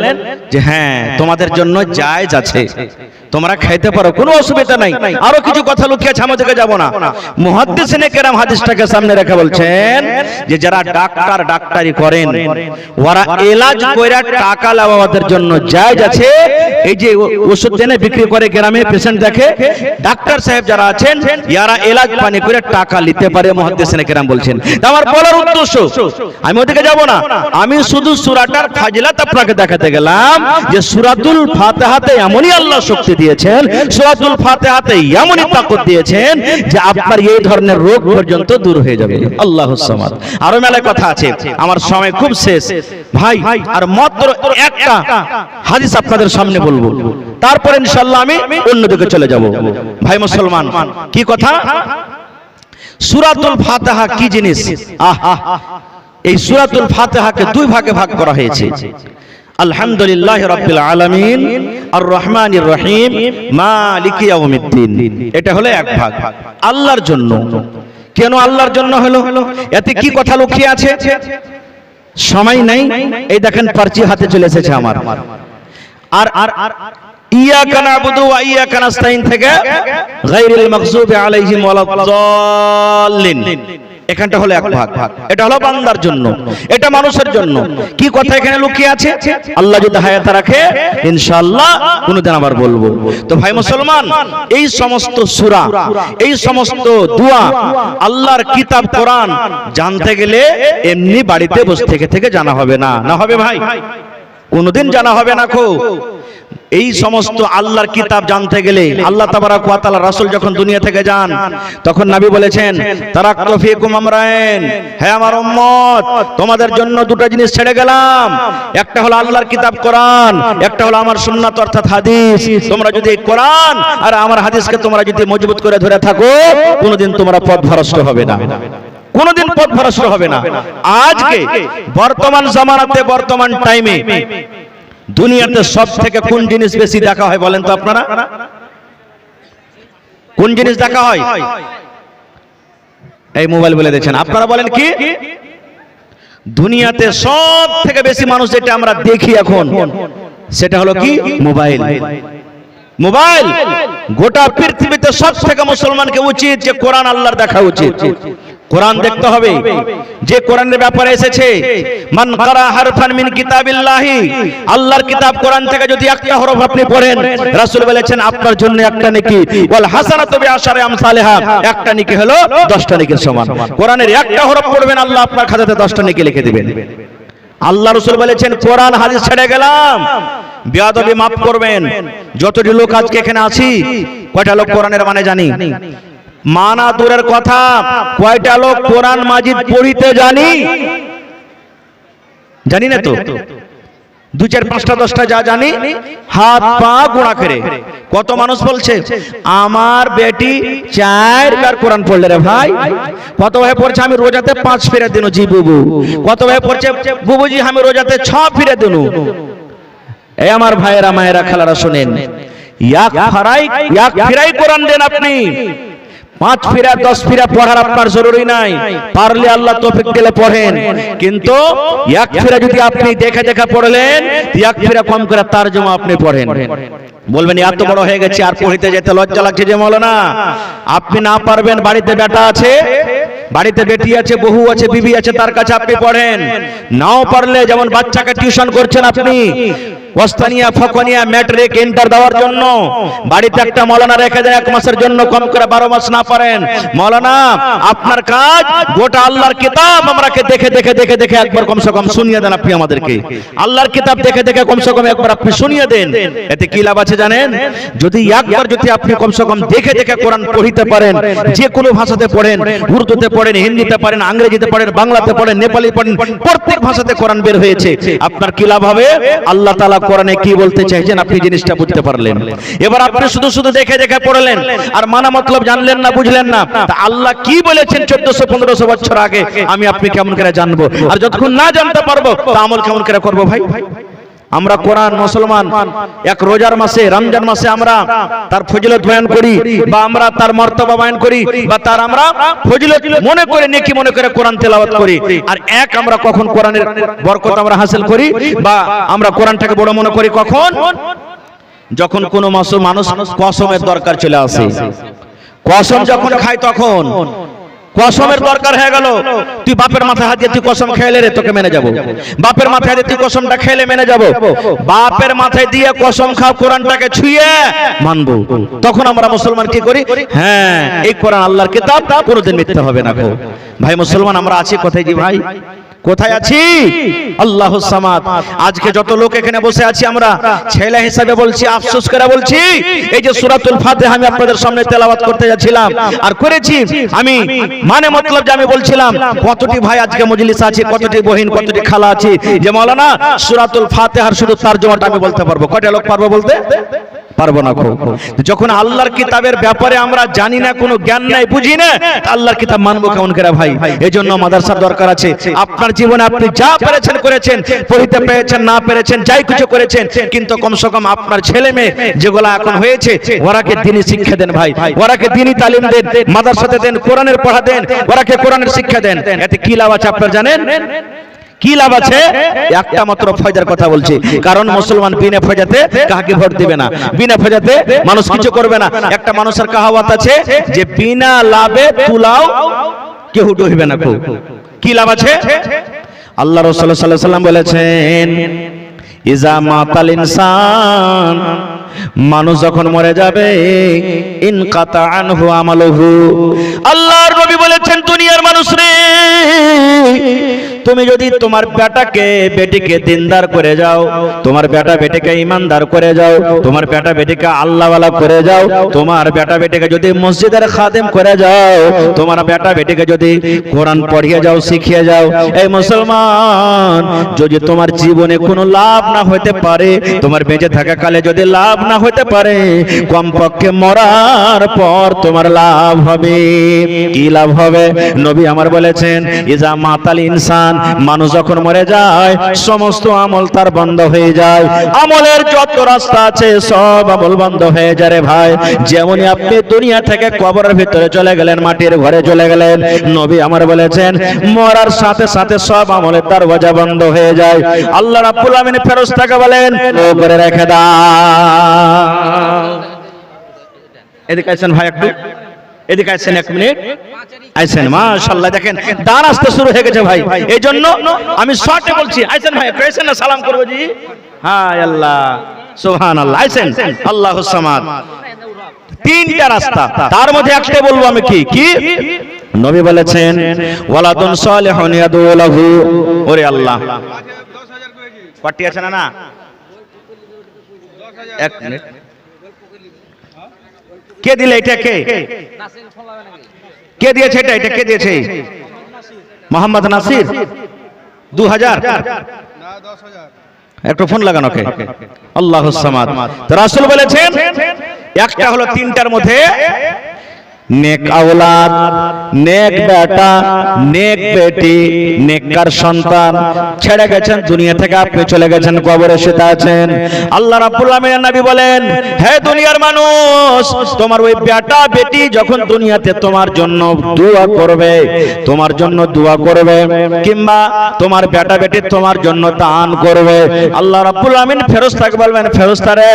যে হ্যাঁ, তোমাদের জন্য জায়েজ আছে, তোমরা খাইতে পারো, কোনো অসুবিধা নাই। আরো কিছু কথা লুকিয়ে আছে, আমাদেরকে যাব না। মুহাদ্দিসিনে কেরাম হাদিসটাকে সামনে রেখে বলছেন যে যারা ডাক্তারি করেন, ওরা এলাজ কইরা টাকা লাভাদের জন্য জায়েজ আছে। এই যে ওষুধ দেনে বিক্রি করে গ্রামে পেশেন্ট দেখে, ডাক্তার সাহেব যারা আছেন, যারা এলাজ পানি করে টাকা নিতে পারে, মুহাদ্দিসিনে কেরাম বলছেন। আমার বলার উদ্দেশ্য, আমি ওদিকে যাব না, আমি শুধু সূরাটার ফাজিলাত আপনাকে দেখাতে গেলাম যে সূরাতুল ফাতিহাতে এমনই আল্লাহ শক্তি দিয়েছেন, সূরাতুল ফাতিহাতে এমনই তাকত দিয়েছেন যে আপনার এই ধরনের রোগ পর্যন্ত দূর হয়ে যাবে। আল্লাহুস সামাদ। আরো মেলায় কথা আছে, আমার সময় খুব শেষ ভাই, আর মাত্র একটা হাদিস আপনাদের সামনে বলবো, তারপর ইনশাআল্লাহ আমি অন্যদিকে চলে যাব। ভাই মুসলমান, কি কথা? সূরাতুল ফাতিহা কি জিনিস? এই সূরাতুল ফাতিহাকে দুই ভাগে ভাগ করা হয়েছে। আলহামদুলিল্লাহি রাব্বিল আলামিন, আর রহমানির রহিম, মালিকি ইয়াউমিদ্দিন। এটা হলো এক ভাগ, আল্লাহর জন্য। কেন আল্লাহর জন্য হলো? এতে কি কথা লুকিয়ে আছে? সময় নাই, এই দেখেন পারচি হাতে চলে এসেছে আমার। আর ইয়াকা নাবুদু ওয়া ইয়াকা নাস্তাইন থেকে গায়রিল মাগযুবি আলাইহিম ওয়ালাদ-দাল্লিন, এখানটা হলো এক ভাগ। এটা হলো বান্দার জন্য, এটা মানুষের জন্য। কি কথা এখানে লুকিয়ে আছে? আল্লাহ যদি হায়াত রাখে ইনশাআল্লাহ কোনদিন আবার বলবো। তো ভাই মুসলমান, এই সমস্ত সূরা, এই সমস্ত দোয়া, আল্লাহর কিতাব কোরআন জানতে গেলে এমনি বাড়িতে বসে থেকে জানা হবে না, না হবে ভাই? কোনদিন জানা হবে না। এই সমস্ত আল্লাহর কিতাব জানতে গেলে, আল্লাহ তাবারাক ওয়া তাআলা রাসূল যখন দুনিয়া থেকে যান, তখন নবী বলেছেন তারাকতু ফীকুম আমরাইন, হে আমার উম্মত, তোমাদের জন্য দুটো জিনিস ছেড়ে গেলাম, একটা হলো আল্লাহর কিতাব কোরআন, একটা হলো আমার সুন্নাত অর্থাৎ হাদিস। তোমরা যদি কোরআন আর আমার হাদিসকে তোমরা যদি মজবুত করে ধরে থাকো, কোনোদিন তোমরা পথভ্রষ্ট হবে না, কোনোদিন পথভ্রষ্ট হবে না। আজকে বর্তমান জামানাতে, বর্তমান টাইমে দুনিয়াতে সব থেকে কোন জিনিস বেশি দেখা হয় বলেন তো আপনারা? কোন জিনিস দেখা হয়? এই মোবাইল বলে দিয়েছেন, আপনারা বলেন কি? দুনিয়াতে সব থেকে বেশি মানুষ যেটা আমরা দেখি এখন, সেটা হলো কি? মোবাইল। মোবাইল। গোটা পৃথিবীতে সব থেকে মুসলমানকে উচিত যে কোরআন আল্লাহর দেখা উচিত, কোরআন দেখতে হবে। যে কোরআনের ব্যাপারে এসেছে মান কারা হারফান মিন কিতাবিল্লাহি, আল্লাহর কিতাব কোরআন থেকে যদি একটা হরফ আপনি পড়েন, রাসূল বলেছেন আপনার জন্য একটা নেকি, ওয়াল হাসানাতু বিআশারি আমসালিহা, একটা নেকি হলো 10টা নেকির সমান। কোরআনের একটা হরফ পড়বেন, আল্লাহ আপনার খাতাতে 10টা নেকি লিখে দিবেন। আল্লাহ রাসূল বলেছেন কোরআন হাদিস ছেড়ে গেলাম, বেয়াদবি মাফ করবেন। যতটি লোক আজকে এখানে আছি, কয়টা লোক কোরআনের মানে জানি? মানা দূরের কথা, কয়টা লোক কোরআন মাজিদ পড়িতে জানি? জানি না তো। 2, 4, 5টা 10টা যা জানি, হাত পা গোনা করে। কত মানুষ বলছে আমার বেটি 4 বার কোরআন পড়লে রে ভাই। কত ভাই পড়ছে আমি রোজাতে 5 ফিরে দিনু জি বুবু। কত ভাই পড়ছে বুবুজি আমি রোজাতে 6 ফিরে দিনু। এই আমার ভাইয়েরা মায়েরা খালারা শুনেন, এক ফিরাই কোরআন দেন আপনি। 5 ফিরা 10 ফিরা পড়ার আপনার জরুরি নাই, পারলে আল্লাহ তৌফিক দিলে পড়েন। কিন্তু এক ফিরা যদি আপনি দেখে দেখে পড়লেন, এক ফিরা কম করে তারজমা আপনি পড়েন। বলবেন এত বড় হয়ে গেছে আর পড়িতে যেতে লজ্জা লাগছে যে মাওলানা। আপনি না পারবেন, বাড়িতে বেটা আছে, বাড়িতে বেটি আছে, বহু আছে, বিবি আছে, তার কাছে আপনি পড়েন। নাও পারলে যেমন বাচ্চাকে টিউশন করছেন আপনি, ওয়াস্তানিয়া ফকনিয়া ম্যাট্রিক ইন্টার দেওয়ার জন্য বাড়িতে একটা মৌলানা রেখে দেন 1 মাসের জন্য, কম করে 12 মাস না পারেন। মৌলানা আপনার কাজ গোটা আল্লাহর কিতাব আমরাকে দেখে দেখে দেখে দেখে একবার কমসে কম শুনিয়ে দেন আপনি আমাদেরকে। আল্লাহর কিতাব দেখে দেখে কমসে কম একবার আপনি শুনিয়ে দেন। এতে কি লাভ আছে জানেন? যদি একবার যদি আপনি কমসে কম দেখে দেখে কোরআন পড়িতে পারেন, যে কোনো ভাষাতে পড়েন, উর্দুতে পড়েন, হিন্দিতে পড়েন, ইংরেজিতে পড়েন, বাংলাতে পড়েন, নেপালি পড়েন, প্রত্যেক ভাষাতে কোরআন বের হয়েছে, আপনার কি লাভ হবে? আল্লাহ তাআলা কোরআনে কি বলতে চাইছেন আপনি জিনিসটা বুঝতে পারলেন। এবার আপনি শুধু শুধু দেখে দেখে পড়লেন আর মানা মতলব জানলেন না, বুঝলেন না। তা আল্লাহ কি বলেছেন 1400-1500 বছর আগে আমি আপনি কেমন করে জানবো? আর যতক্ষণ না জানতে পারবো তা আমল কেমন করে করবো ভাই? আমরা কোরআন মুসলমান এক রোজার মাসে, রমজান মাসে আমরা তার ফজিলত বয়ান করি, বা আমরা তার মর্তবা বয়ান করি, বা তার আমরা ফজিলত মনে করে, নেকি মনে করে কোরআন তেলাওয়াত করি। আর এক আমরা কখন কোরআনের বরকত আমরা হাসিল করি বা আমরা কোরআনটাকে বড় মনে করি? কখন? যখন কোনো মানুষ কসমের দরকার চলে আসে, কসম যখন খায় তখন কসমের দরকার হয়ে গেল, তুই বাপের মাথায় হাত দিয়ে তুই কসম খেলে রে, তোকে মেনে যাবো। বাপের মাথায় দিয়ে তুই কসমটা খেলে মেনে যাবো। বাপের মাথায় দিয়ে কসম খাও, কোরআনটাকে ছুঁয়ে মানবো। তখন আমরা মুসলমান কি করি? হ্যাঁ, এই কোরআন আল্লাহর কিতাব, কোনোদিন মিথ্যা হবে না। ভাই মুসলমান আমরা আছি কোথায়? জি ভাই কোথায় আছি? আল্লাহুস সামাদ। আজকে যত লোক এখানে বসে আছি আমরা ছেলে হিসাবে বলছি, আফসোস করে বলছি, এই যে সূরাতুল ফাতিহা আমি আপনাদের সামনে তেলাওয়াত করতে যাচ্ছিলাম আর করেছি, আমি মানে মতলব যে আমি বলছিলাম কতটি ভাই আজকে মজলিস আছে, কতটি বহিন, কতটি খালা আছে যে মাওলানা সূরাতুল ফাতিহার শুধু তরজমাটা আমি বলতে পারবো। কয়টা লোক পারবো বলতে? পারবো না। যখন আল্লাহর কিতাবের ব্যাপারে আমরা জানি না, কোনো জ্ঞান নাই, বুঝি না, আল্লাহর কিতাব মানবো কেমন করে ভাই? এজন্য মাদ্রাসার দরকার আছে। আপনার জীবনে আপনি যা পেরেছেন করেছেন, পড়িতে পেরেছেন না পেরেছেন, যাই কিছু করেছেন, কিন্তু কমসে কম আপনার ছেলে মেয়ে যেগুলা এখন হয়েছে ওরাকে দ্বীনি শিক্ষা দেন ভাই, ওরাকে দ্বীনি তালিম দেন, মাদ্রাসাতে দেন, কোরআনের পড়া দেন, ওরাকে কোরআনের শিক্ষা দেন। এতে কি লাভ আছে আপনারা জানেন? কি লাভ আছে? একটা মাত্র ফয়দার কথা বলছি, কারণ মুসলমান বিনা ফয়দাতে কাকে ভোট দিবে না, বিনা ফয়দাতে মানুষ কিছু করবে না। একটা মানুষের কাহাওয়াত আছে যে বিনা লাভে তুলাও কেউ ডুববে না। কি লাভ আছে? আল্লাহ রাসূল সাল্লাল্লাহু আলাইহি ওয়াসাল্লাম বলেছেন, ইজা মাতাল ইনসান, মানুষ যখন মরে যাবে, ইনকাতা আনহু আমালুহু। আল্লাহর নবী বলেছেন, দুনিয়ার মানুষ রে, তুমি যদি তোমার বেটাকে বেটিকে দিনদার করে যাও, তোমার বেটা বেটিকে ইমানদার করে যাও, তোমার বেটা বেটিকে আল্লাহওয়ালা করে যাও, তোমার বেটা বেটিকে যদি মসজিদের খাদেম করে যাও, তোমার বেটা বেটিকে যদি কোরআন পড়িয়ে যাও, শিখিয়ে যাও, এই মুসলমান, যদি তোমার জীবনে কোনো লাভ না হতে পারে, তোমার বেঁচে থাকা কালে যদি লাভ না হতে পারে, কমপক্ষে মরার পর তোমার লাভ হবে। কি লাভ হবে? নবী আমার বলেছেন, ইজা মাতাল ইনসান, মানুষ যখন মরে যায় সমস্ত আমল তার বন্ধ হয়ে যায়, আমলের যত রাস্তা আছে সব আমল বন্ধ হয়ে যায় রে ভাই। যেমনই আপনি দুনিয়া থেকে কবরের ভিতরে চলে গেলেন, মাটির ঘরে চলে গেলেন, নবী আমার বলেছেন মরার সাথে সাথে সব আমলের দরজা বন্ধ হয়ে যায়। আল্লাহ রাব্বুল আমিন ফেরেশতাকে বলেন, ও করে রেখে দাও। এদিকে আসেন ভাই, একটু এদিকে আসেন, 1 মিনিট আইছেন। মাশাআল্লাহ, দেখেন দান আসতে শুরু হয়ে গেছে ভাই, এই জন্য আমি শর্টে বলছি। আইছেন ভাই, পেয়েছেন না? সালাম করবো জি। হায় আল্লাহ, সুবহানাল্লাহ। আইছেন, আল্লাহুস সামাদ। 3টা রাস্তা, তার মধ্যে একটা বলবো আমি। কি কি? নবী বলেছেন, ওয়ালাদুন সালিহুন ইয়াদউ লাহু। ওরে আল্লাহ, পার্টি আছে না? না, 1 মিনিট। কে দিলে এটা? কে দিয়েছে এটা? এটা কে দিয়েছে? মোহাম্মদ নাসির। 2000 না 10000। একটু ফোন লাগানো কে? আল্লাহুস সামাদ। তো রাসূল বলেছেন একটা হলো 3টার মধ্যে নেক আওলাদ, নেক বেটা, নেক বেটি, নেককার সন্তান ছেড়ে গেছেন দুনিয়া থেকে, আপনি চলে গেছেন কবরে শুতে আছেন। আল্লাহ রাব্বুল আমিনের নবী বলেন, হে দুনিয়ার মানুষ, তোমার ওই বেটা বেটি যখন দুনিয়াতে তোমার জন্য দোয়া করবে, তোমার জন্য দোয়া করবে, কিংবা তোমার বেটা বেটি তোমার জন্য দান করবে, আল্লাহ রাব্বুল আমিন ফেরেশতাকে বলবেন, ফেরেশতা রে,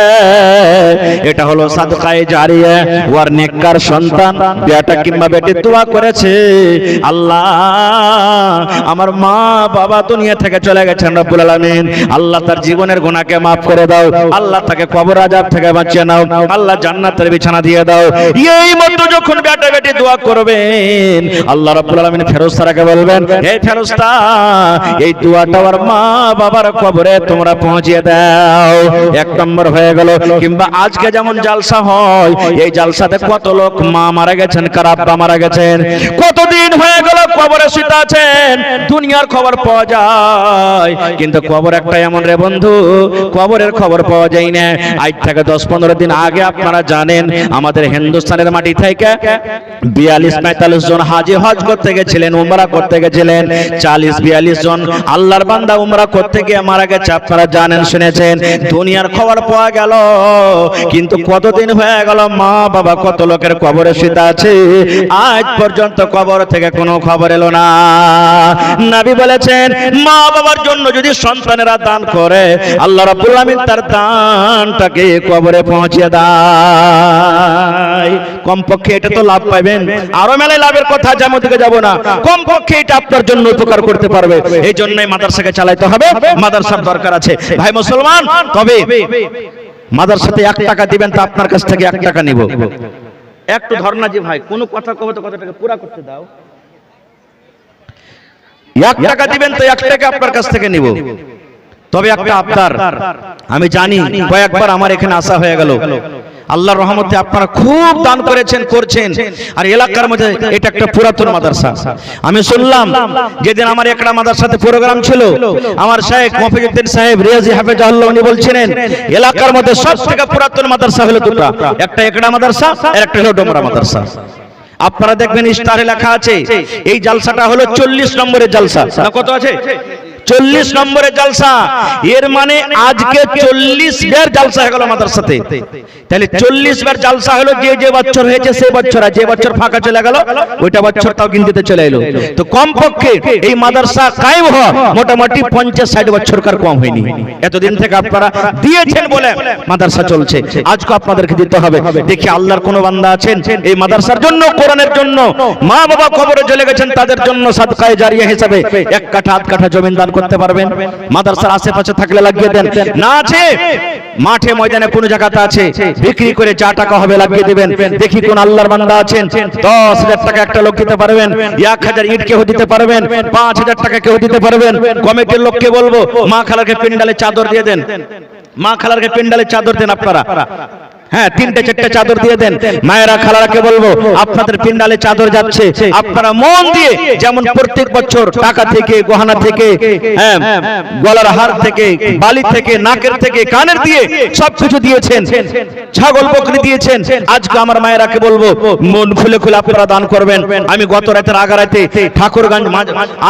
এটা হলো সাদকায়ে জারিয়া, ওর নেককার সন্তান বেটা কিংবা বেটি দোয়া করেছে, আল্লাহ আমার মা বাবা দুনিয়া থেকে চলে গেছেন রব্বুল আলামিন, আল্লাহ তার জীবনের গুনাহকে maaf করে দাও, আল্লাহ তাকে কবর আযাব থেকে বাঁচিয়ে নাও, আল্লাহ জান্নাতের বিছানা দিয়ে দাও। এই মতো যখন বেটা বেটি দোয়া করবেন, আল্লাহ রাব্বুল আলামিন ফেরেশতাকে বলবেন, হে ফেরেশতা এই দোয়াটা আমার মা বাবার কবরে তোমরা পৌঁছিয়ে দাও। এক নম্বর হয়ে গেল। কিংবা আজকে যেমন জালসা হয়, এই জালসাতে কত লোক মা মারা গেছেন, কার আব্বা মারা গেছেন, কতদিন হয়ে গেল কবরে শুতে আছেন, দুনিয়ার খবর পাওয়া যায়, কিন্তু কবর একটা এমন রে বন্ধু, কবরের খবর পাওয়া যায় না। আজ থেকে 10-15 দিন আগে আপনারা জানেন আমাদের হিন্দুস্তানের মাটি থেকে 42-45 জন হাজি হজ করতে গেছিলেন, উমরা করতে গেছিলেন, 40-42 জন আল্লাহর বান্দা উমরা করতে গিয়ে মারা গেছে, আপনারা জানেন শুনেছেন। দুনিয়ার খবর পাওয়া গেল, কিন্তু কতদিন হয়ে গেল মা বাবা কত লোকের কবরে শুতে আছে, আজ পর্যন্ত কবর থেকে কোনো খবর এলো না। নবী বলেছেন মা বাবার জন্য যদি সন্তানেরা দান করে, আল্লাহ রাব্বুল আলামিন তার দানটাকে কবরে পৌঁছে দেয়। কমপক্ষে এটা তো লাভ পাবেন, আরো মেলায় লাভের কথা যেমন দিকে যাব না, কমপক্ষে এটা আপনার জন্য উপকার করতে পারবে। এই জন্যই মাদ্রাসাকে চালাতে হবে, মাদ্রাসার দরকার আছে ভাই মুসলমান। তবে মাদ্রাসাতে 1 টাকা দিবেন তো আপনার কাছ থেকে 1 টাকা নিব। একটু ধর্ণা যে ভাই কোন কথা কবে তো কথাটাকে পুরা করতে দাও। 1 টাকা দিবেন তো 1 টাকা আপনার কাছ থেকে নিব। তবে একটা আবদার, আমি জানি কয়েকবার আমার এখানে আসা হয়ে গেল, আল্লাহর রহমতে আপনারা খুব দান করেছেন করছেন, আর এলাকার মধ্যে এটা একটা পুরাতন মাদ্রাসা। আমি শুনলাম যেদিন আমার একটা মাদ্রাসাতে প্রোগ্রাম ছিল, আমার শেখ মফিজউদ্দিন সাহেব রিয়াজি হাফেজাহুল্লাহ উনি বলছিলেন এলাকার মধ্যে সবথেকে পুরাতন মাদ্রাসা হলো দুটো, একটা একড়া মাদ্রাসা আর একটা হলো ডোমরা মাদ্রাসা। আপনারা দেখবেন ইশতারে লেখা আছে এই জালসাটা হলো 40 নম্বরের জালসা। না কত আছে? 40 নম্বরের জালসা। এর মানে আজকে 40 বার জালসা হয়ে গেল মাদ্রাসাতে। তাহলে 40 বার জালসা হলো, যে যে বছর হয়েছে সেই বছর, আর যে বছর ফাঁকা চলে গেল ওইটা বছরটাও গিনতে চলে এলো। তো কমপক্ষে এই মাদ্রাসা কায়েম হওয়া মোটামুটি 50-60 বছরকার কম হয়নি। এতদিন থেকে আপনারা দিয়েছেন বলে মাদ্রাসা চলছে, আজকে আপনাদেরকে দিতে হবে। দেখি আল্লাহর কোন বান্দা আছেন এই মাদ্রাসার জন্য, কোরআনের জন্য, মা বাবা কবরে চলে গেছেন তাদের জন্য সাদকায়ে জারিয়া হিসেবে 1 কাঠা 8 কাঠা জমি দান করতে পারবেন? মাদ্রাসার আশেপাশে থাকলে লাগিয়ে দেন, না আছে মাঠে ময়দানে কোন জায়গাতে আছে বিক্রি করে যা টাকা হবে লাগিয়ে দিবেন। দেখি কোন আল্লাহর বান্দা আছেন 10,000 টাকা একটা লোক দিতে পারবেন, 1000 ইট কেউ দিতে পারবেন, 5000 টাকা কেউ দিতে পারবেন। কমিটির লোককে বলবো মা খালারকে পিন্ডালে চাদর দিয়ে দেন, মা খালারকে পিন্ডালে চাদর দেন আপনারা। হ্যাঁ, 3-4 চাদর দিয়ে দেন। মায়েরা খালারাকে বলবো আপনাদের পিন্ডালে চাদর যাচ্ছে, আপনারা মন দিয়ে যেমন প্রত্যেক বছর টাকা থেকে, গহনা থেকে, হ্যাঁ গলার হার থেকে, বালি থেকে, নাকের থেকে, কানের দিয়ে সবকিছু দিয়েছেন, ছাগল বকরি দিয়েছেন, আজকে আমার মায়েরাকে বলবো মন খুলে খুলে আপনারা দান করবেন। আমি গত রাতের আগা রাতে ঠাকুরগঞ্জ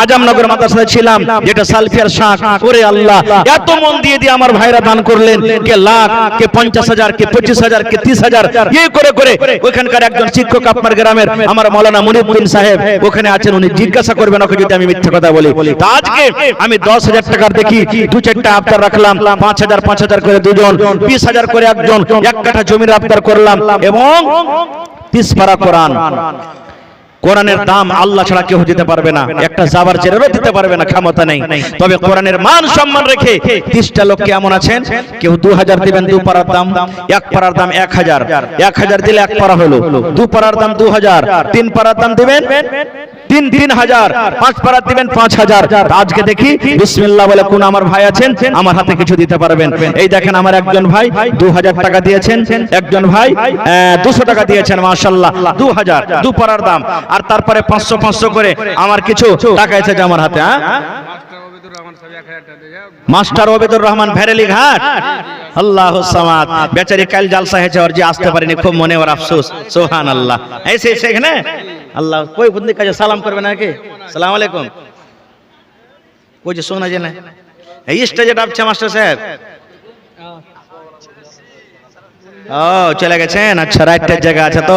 আজমনগর মাদ্রাসায় ছিলাম, যেটা সালফিয়ার শাখ করে আল্লাহ এত মন দিয়ে দিয়ে আমার ভাইরা দান করলেন, কে লাখ, কে 50,000, কে 25,000, কে 30,000, এই করে করে ওখানকার একজন শিক্ষক আপনার গ্রামের আমার মাওলানা মুনিউদ্দিন সাহেব ওখানে আছেন, উনি জিজ্ঞাসা করবেন ওকে যদি আমি মিথ্যা কথা বলি। তো আজকে আমি 10,000 টাকার দেখি 2-4টা আবদার রাখলাম, 5,000 করে দুজন, 20,000 করে একজন, 1 কাঠা জমির আবদার করলাম, এবং 30 পারা কোরআন। কোরআনের দাম আল্লাহ ছাড়া কেউ দিতে পারবে না, একটা জাবার জেরেরও দিতে পারবে না, ক্ষমতা নেই। তবে কোরআনের মান সম্মান রেখে 30টা লোক কেমন আছেন, কেউ 2,000 দিবেন, 2 পারার দাম, 1 পারার দাম 1,000, 1,000 দিলে 1 পারা হলো, 2 পারার দাম 2,000, 3 পারার দাম দিবেন 3,000, 5 পারা দিবেন 5,000। আজকে দেখি বিসমিল্লাহ বলে কোন আমার ভাই আছেন আমার হাতে কিছু দিতে পারবেন? এই দেখেন আমার একজন ভাই 2,000 টাকা দিয়েছেন, একজন ভাই 200 টাকা দিয়েছেন, মাশাআল্লাহ 2,000 2 পারার দাম। আর তারপরে 500 করে আমার কিছু টাকা এসেছে আমার হাতে। হ্যাঁ, মাস্টার ওবেদুর রহমান ভেরেলি ঘাট, আল্লাহু সামাদ, বেচারি কাল জালসা হয়েছে ওর যে আসতে পারেনি, খুব মনে ওর আফসোস। সুবহানাল্লাহ। এসে সেখানে আল্লাহ কই বন্ধু কাছে সালাম করবে নাকি? সালাম আলাইকুম কই যে শোনা যায় না, এই স্টেজে ডাবছে মাস্টার সাহেব। ও চলে গেছেন, আচ্ছা রাইটের জায়গা আছে তো।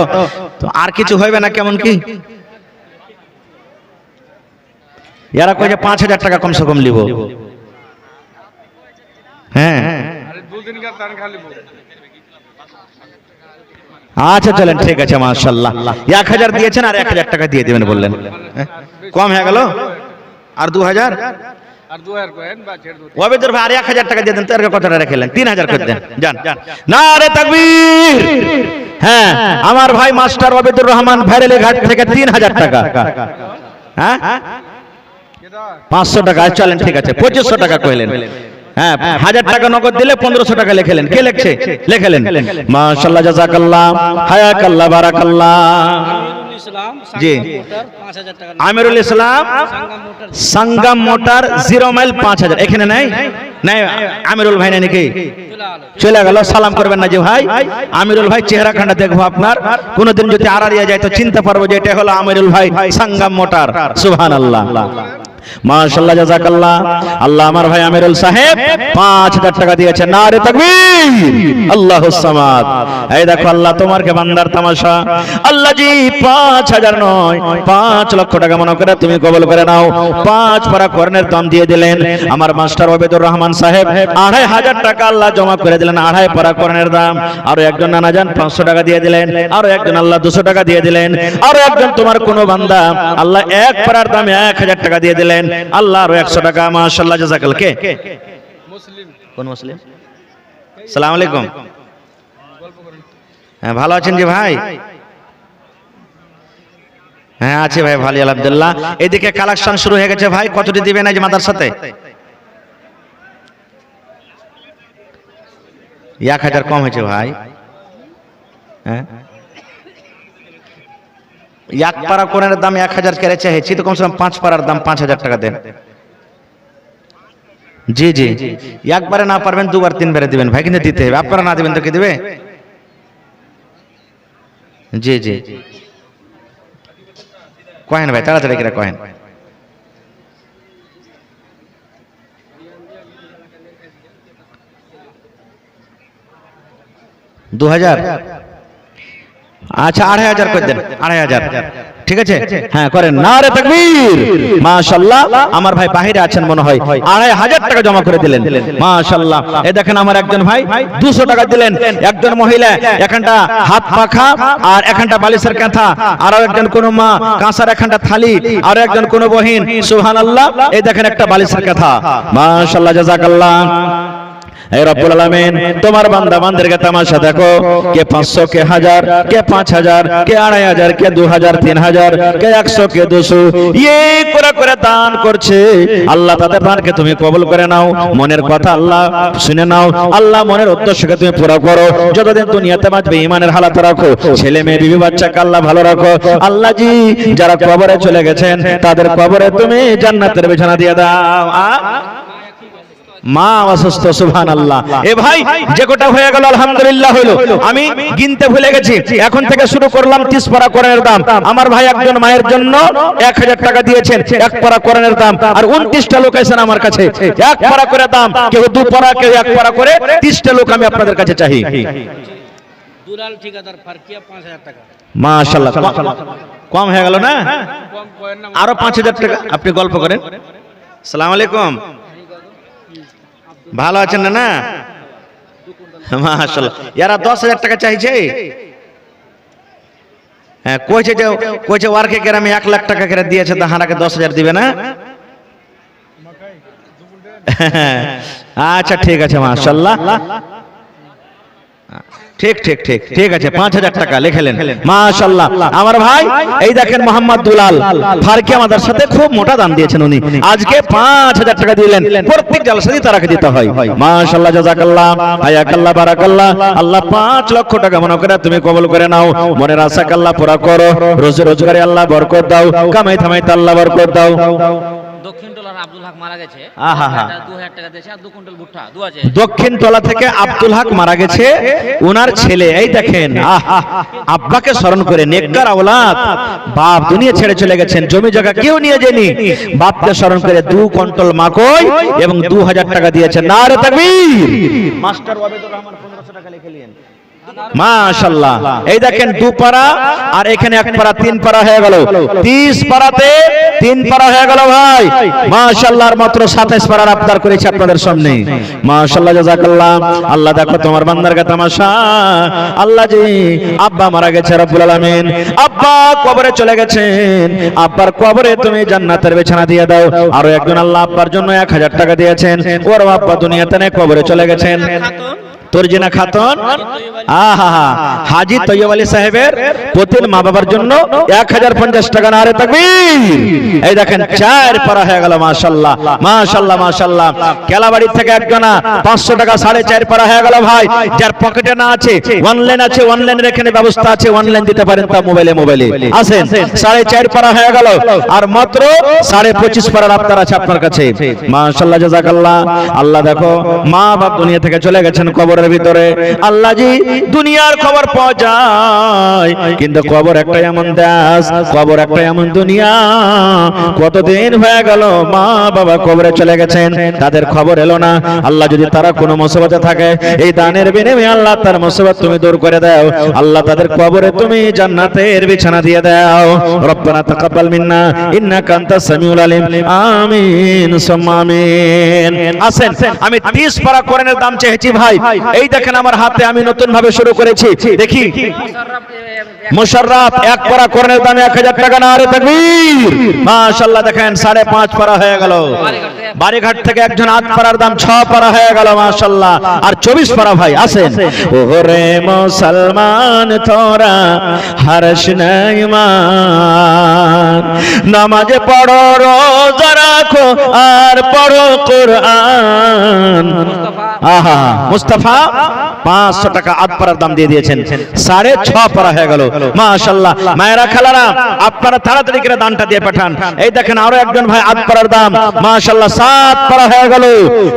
তো আর কিছু হইবে না কেমন কি? এরা কই যে 5,000 টাকা কমসে কম লিব। হ্যাঁ আচ্ছা চলেন, ঠিক আছে, মাশাআল্লাহ। 1000 দিয়েছেন আর 1000 টাকা দিয়ে দিবেন বললেন, কম হয়ে গেল। আর 2000 ওয়াবেদুর ভাই আর 1000 টাকা দিয়ে দেন। তো এর কথাটা রেখেলেন, 3000 করে দেন। যান নারে তাকবীর। হ্যাঁ, আমার ভাই মাস্টার ওয়াবেদুর রহমান ভাইরেলি ঘাট থেকে 3000 টাকা। হ্যাঁ 500 টাকা। চলেন, ঠিক আছে, 2500 টাকা কইলেন। হ্যাঁ, 1000 টাকা নগদ দিলে 1500 টাকা লিখেলেন। কে লিখছে? লিখেলেন। মাশাআল্লাহ, জাযাকাল্লাহ, হায়াকাল্লাহ, বারাকাল্লাহ। জি, আমিরুল ইসলাম সাঙ্গাম মোটর 0 মাইল 5000। এখানে নাই নাই আমিরুল ভাই নাই নাকি? চলে গেল। সালাম করবেন না যে ভাই? আমিরুল ভাই চেহারা খান্ডা দেখবো আপনার। কোনদিন যদি আড়ারিয়া যায় তো চিন্তা পারবো যে এটা হলো আমিরুল ভাই সাঙ্গাম মোটর। সুবহানাল্লাহ, মাশাআল্লাহ, জাযাকাল্লাহ। আল্লাহ আমার ভাই আমিরুল সাহেব 5000 টাকা দিয়েছেন। নারে তাকবীর, আল্লাহুস সামাদ। এই দেখো আল্লাহ তোমার কে বান্দার তামাশা। আল্লাহ জি 5000 নয় 5 লক্ষ টাকা মনে করে তুমি কবুল করে নাও। 5 পারা কোরআনের দাম দিয়ে দিলেন। আমার মাস্টার ওয়াবেদুর রহমান সাহেব 2500 টাকা আল্লাহ জমা করে দিলেন। 2.5 পারা কোরআনের দাম। আরো একজন নানা জান 500 টাকা দিয়ে দিলেন। আরো একজন আল্লাহ 200 টাকা দিয়ে দিলেন। আরো একজন তোমার কোন বান্দা আল্লাহ 1 পারার দামে 1000 টাকা দিয়ে দিলেন। আল্লাহ আরো 100 টাকা। মাশাআল্লাহ, জাযাকাল্লাহ। কে মুসলিম? কোন মুসলিম? আসসালামু আলাইকুম। হ্যাঁ, ভালো আছেন জি ভাই? হ্যাঁ আছে ভাই, ভালো আলহামদুলিল্লাহ। এদিকে কালেকশন শুরু হয়ে গেছে ভাই। কতটি দিবেন আজ মাদ্রাসাতে? 1000 কম হয়েছে ভাই। হ্যাঁ, 1 পারা কোরআনের দাম 1000 করে চাইছি, তো কমসে কম 5 পারার দাম 5000 টাকা দেন। জি জি, একবারে না পারবেন 2 বার 3 বারে দিবেন ভাই, কিন্তু দিতে হবে। আপনারা না দিবেন তো কে দিবে? জি জি, কহেন ভাই, তাড়াতাড়ি করে কহেন। 2000। আচ্ছা 2500 করে দেন। 2500, ঠিক আছে? হ্যাঁ করেন। নারে তাকবীর, মাশাআল্লাহ। আমার ভাই বাহিরে আছেন মনে হয়, 2500 টাকা জমা করে দিলেন। মাশাআল্লাহ। এই দেখেন আমার একজন ভাই 200 টাকা দিলেন। একজন মহিলা এখানটা হাত পাখা আর এখানটা বালিশের কাঁথা। আর একজন কোন মা কাঁসার এখানটা থালি। আর একজন কোন বহিন। সুবহানাল্লাহ। এই দেখেন একটা বালিশের কাঁথা। মাশাআল্লাহ, জাযাকাল্লাহ। হে রব্বুল আলামিন, তোমার বান্দা বান্দাদেরকে তামাশা দেখো। কে 500, কে 1000, কে 5000, কে 2500, কে 2000, 3000, কে 100, কে 200 এই করে দান করছে। আল্লাহ তাদের দানকে তুমি কবুল করে নাও। মনের কথা আল্লাহ শুনে নাও। আল্লাহ মনের উদ্দেশ্যকে তুমি পুরো করো। যতদিন দুনিয়াতে বাঁচবে ঈমানের হালাত রাখো। ছেলে মেয়ে বিবি বাচ্চাকে আল্লাহ ভালো রাখো। আল্লাহ জি যারা কবরে চলে গেছেন তাদের কবরে তুমি জান্নাতের বিছানা দিয়ে দাও। মা অসুস্থ, সুবহানাল্লাহ। এ ভাই যে কোটা হয়ে গেল আলহামদুলিল্লাহ হলো। আমি গিনতে ভুলে গেছি। এখন থেকে শুরু করলাম 30 পারা কোরআনের দাম। আমার ভাই একজন মায়ের জন্য 1000 টাকা দিয়েছেন 1 পারা কোরআনের দাম। আর 29টা লোক আছেন আমার কাছে 1 পারা করে দাম। কেউ 2 পারা, কেউ 1 পারা করে। 30টা লোক আমি আপনাদের কাছে চাই। দুলাল ঠিকাদার ফারকিয়া 5000 টাকা। মাশাআল্লাহ, কম হয়ে গেল না? আরো 5000 টাকা। আপনি গল্প করেন। আসসালামু আলাইকুম, ভালো আছেন না? না মাশাআল্লাহ। এরা 10000 টাকা চাইছে। হ্যাঁ কইছে ওয়ার্কে গ্রামে 1 লাখ টাকা করে দিয়েছে, তো হারাকে 10000 দিবে না? আচ্ছা ঠিক আছে, মাশাআল্লাহ। ঠিক ঠিক ঠিক ঠিক আছে, 5000 টাকা লিখলেন। মাশাআল্লাহ। আমার ভাই এই দেখেন মোহাম্মদ দুলাল ফারকিয়া মাদ্রাসাতে খুব মোটা দান দিয়েছেন উনি। আজকে 5000 টাকা দিলেন। প্রত্যেক জলসাতেই তারাকে দিতে হয়। মাশাআল্লাহ, জাযাকাল্লাহ, হায়াকাল্লাহ, বারাকাল্লাহ। আল্লাহ 5 লক্ষ টাকা মনে করে তুমি কবুল করে নাও। মনের আশাকে আল্লাহ পুরা করো। রোজে রোজগারে আল্লাহ বরকত দাও। কামাই থামাইতে আল্লাহ বরকত দাও। দক্ষিণ টলার আব্দুল হক মারা গেছে। 2000 টাকা দিয়েছে। আর 2 কুইন্টাল ভুট্টা দোয়া আছে। দক্ষিণ টলা থেকে আব্দুল হক মারা গেছে, ওনার ছেলে। এই দেখেন আব্বাকে স্মরণ করে নেককার আওলাদ। বাপ দুনিয়া ছেড়ে চলে গেছেন, জমি জায়গা কেউ নিয়ে যায়নি। বাপকে স্মরণ করে 2 কুইন্টাল মাকই এবং 2000 টাকা দিয়েছেন। নারে তাকবীর। মাস্টার ওয়াবেদুর রহমান 1500 টাকা লিখে নিলেন। মাশাআল্লাহ। এই দেখেন 2 পারা আর এখানে 1 পারা, 3 পারা হয়ে গেল। 30 পারাতে 3 পারা হয়ে গেল ভাই। মাশাআল্লাহ। আর মাত্র 27 পারার আবদার করেছি আপনাদের সামনে। মাশাআল্লাহ, জাযাকাল্লাহ। আল্লাহ দেখো তোমার বান্দার কা তামাশা। আল্লাহ জি আব্বা মারা গেছে রব্বুল আলামিন, আব্বা কবরে চলে গেছেন, আব্বার কবরে তুমি জান্নাতের বিছানা দিয়ে দাও। আরো একজন আল্লাহ আব্বার জন্য 1000 টাকা দিয়েছেন, ওর আব্বা দুনিয়াতে নেই, কবরে চলে গেছেন। তরজিনা খাতুন, আহা হাজী তৈয়ব আলী সাহেবের পতির মা বাবার জন্য 1050 টাকা। নারে তাকবীর। এই দেখেন 4 পারা হয়ে গেল। মাশাআল্লাহ মাশাআল্লাহ মাশাআল্লাহ। কেলাবাড়ি থেকে একজনা 500 টাকা, 4.5 পারা হয়ে গেল ভাই। যার পকেটে না আছে অনলাইন আছে, অনলাইনের এখানে ব্যবস্থা আছে, অনলাইন দিতে পারেন তা মোবাইলে আছেন। 4.5 পারা হয়ে গেল। আর মাত্র 25.5 পারার আবদার আছে আপনার কাছে। মাশাআল্লাহ, জাযাকাল্লাহ। আল্লাহ দেখো মা বাপ দুনিয়া থেকে চলে গেছেন কবরের ভিতরে। আল্লাহ জি দুনিয়ার খবর পাওয়া যায়, কিন্তু কবর একটা এমন দেশ, কবর একটা এমন দুনিয়া। কতদিন হয়ে গেল মা বাবা কবরে চলে গেছেন, তাদের খবর এলো না। আল্লাহ যদি তারা কোনো মুসিবতে থাকে, এই দানের বিনিময়ে আল্লাহ তার মুসিবত তুমি দূর করে দাও। আল্লাহ তাদের কবরে তুমি জান্নাতের বিছানা দিয়ে দাও। রব্বানা তাকাব্বাল মিন্না ইন্নাকা আনতাস সামিউল আলিম। আমিন সুম্মা আমিন। আসেন, আমি 30 পারা কোরআনের দাম চেয়েছি ভাই। এই দেখেন আমার হাতে আমি নতুন ভাবে শুরু করেছি। দেখি মুশাররফ 1 পারা কোরআনের দাম 1000 টাকা। নারে তাকবীর। মাশাআল্লাহ। দেখেন 5.5 পারা হয়ে গেল। বাড়িঘাট থেকে একজন 8 পারার দাম 6 পারা হয়ে গেল। মাশাআল্লাহ। আর 24 পারা ভাই। আসেন। ওরে মুসলমান তোরা হারস নাই মান, নামাজে পড়ো, রোজা রাখো, আর পড়ো কোরআন। আহা মুস্তাফা 500 টাকা 8 পারার দাম দিয়ে দিয়েছেন। 6.5 পারা হয়ে গেল। মাশাআল্লাহ। মায়েরা খালারা আপনারা তাড়াতাড়ি করে দানটা দিয়ে পাঠান। এই দেখেন আরো একজন ভাই 8 পারার দাম। মাশাআল্লাহ 7 পারা হয়ে গেল।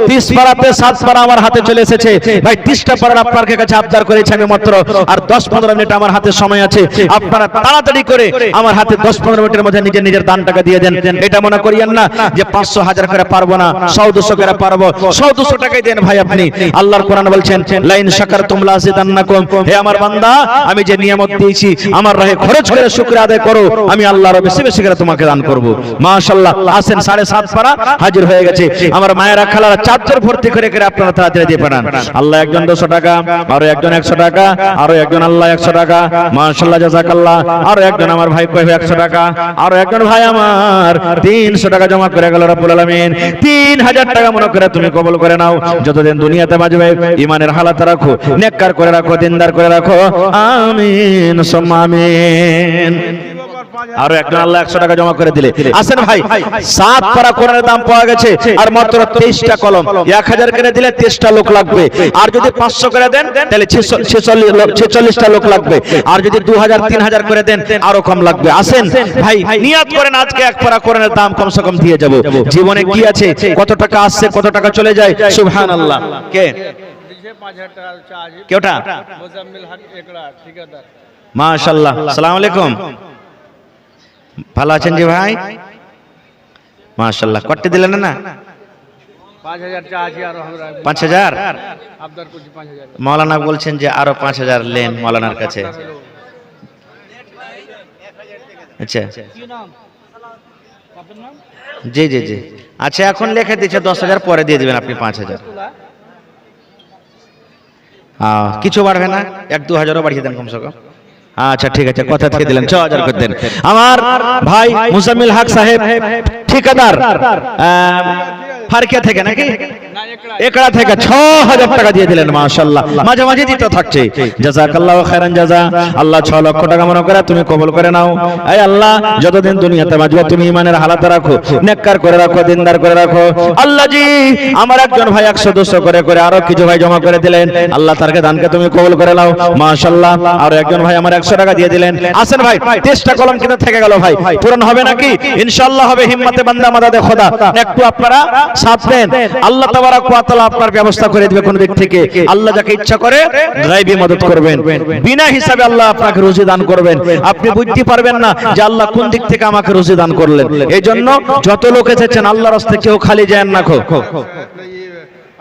30 পারাতে 7 পারা আমার হাতে চলে এসেছে ভাই। 30টা পারার আপনার কাছে আবদার করেছি আমি মাত্র। আর 10-15 মিনিট আমার হাতে সময় আছে। আপনারা তাড়াতাড়ি করে আমার হাতে 10-15 মিনিটের মধ্যে নিজের নিজের দানটাকে দিয়ে দেন। এটা মনে করিয়েন না যে 500 1000 করে পারবো না, 100-200 করে পারবো। 100-200 টাকাই দেন ভাই আপনি। আল্লাহর কোরআন বলছেন লাইন শাকারতুম লাযিদান্নাকুম। হে আমার বান্দা, আমি যে নিয়ামত দিয়েছি আমার রাহে খরচ করে শুকরিয়া আদায় করো, আমি আল্লাহর বেশি বেশি করে তোমাকে দান করব। মাশাআল্লাহ। আসেন 7.5 পারা হাজির হয়ে গেছে। আমার মায়েরা খালারা চাদর ভর্তি করে করে আপনারা তাড়াতাড়ি দিয়ে পাঠান। আল্লাহ একজন 200 টাকা, আরো একজন 100 টাকা, আরো একজন আল্লাহ 100 টাকা। মাশাআল্লাহ, জাযাকাল্লাহ। আরো একজন আমার ভাই কইবে 100 টাকা, আরো একজন ভাই আমার 300 টাকা জমা করে গেল। রব্বুল আলামিন 3000 টাকা মনে করে তুমি কবুল করে নাও। যতদিন দুনিয়াতে বাঁচবে ঈমানের হালাত রাখো, নেককার করে রাখো, দিনদার করে রাখো। আমিন সুম্মা আমিন। আরো একজন আল্লাহ 100 টাকা জমা করে দিলে। আসেন ভাই 7 পারা কোরআনের দাম পাওয়া গেছে। আর মাত্র 23টা কলম। 1000 করে দিলে 23টা লোক লাগবে। আর যদি 500 করে দেন তাহলে 46টা লোক লাগবে। আর যদি 2000-3000 করে দেন আরো কম লাগবে। আসেন ভাই নিয়ত করেন আজকে 1 পারা কোরআনের দাম কমসে কম দিয়ে যাব। জীবনে কি আছে, কত টাকা আসছে, কত টাকা চলে যায়। সুবহানাল্লাহ। কে 5000 টাকা চার্জ কেওটা? মুজাম্মিল হক একলা ঠিকাদার। মাশাআল্লাহ। আসসালামু আলাইকুম। ভালো আছেন জি ভাই? মাশাআল্লাহ। কত দিলেন না? 5000 চার্জ আর আমরা 5000 আবদার করছি 5000। মাওলানা বলছেন যে আরো 5000 লেন মাওলানার কাছে। আচ্ছা কি নাম? আপনার নাম? জি জি জি। আচ্ছা এখন লিখে দিচ্ছে 10000, পরে দিয়ে দিবেন আপনি 5000। কিছু বাড়বে না, 1-2 হাজারও বাড়িয়ে দেন কমসে কম। আচ্ছা ঠিক আছে, কথা থেকে দিলেন 6000 করে দেন। আমার ভাই মুজাম্মিল হক সাহেব ঠিকাদার ফারকিয়া থেকে নাকি একড়া থেকে 6000 টাকা দিয়ে দিলেন। মাশাআল্লাহ। মাঝে মাঝে দিতে থাকছে। জাযাকাল্লাহু খাইরান জাযা। আল্লাহ 6 লক্ষ টাকা মনে করে তুমি কবুল করে নাও। এই আল্লাহ যতদিন দুনিয়াতে বাঁচবে তুমি ঈমানের হালাত রাখো, নেককার করে রাখো, দিনদার করে রাখো। আল্লাহ জি আমার একজন ভাই 100-200 করে করে আরো কিছু ভাই জমা করে দিলেন। আল্লাহ তারকে দানকে তুমি কবুল করে নাও। মাশাআল্লাহ। আর একজন ভাই আমার 100 টাকা দিয়ে দিলেন। আসেন ভাই 23টা কলম কিন্তু থেকে গেল ভাই। পূরণ হবে নাকি? ইনশাআল্লাহ হবে। হিম্মতে বান্দা মাদাদে খোদা। একটু আপনারা সাথ দেন, আল্লাহ তাবারাক ওয়া তাআলা আপনার ব্যবস্থা করে দিবে কোন দিক থেকে। আল্লাহ যাকে ইচ্ছা করে গায়বী মদদ করবেন, বিনা হিসাবে আল্লাহ আপনাকে রুজি দান করবেন। আপনি বুঝতে পারবেন না যে আল্লাহ কোন দিক থেকে আমাকে রুজি দান করলেন। এই জন্য যত লোক এসেছেন আল্লাহর রাস্তায় কেউ খালি যায় না।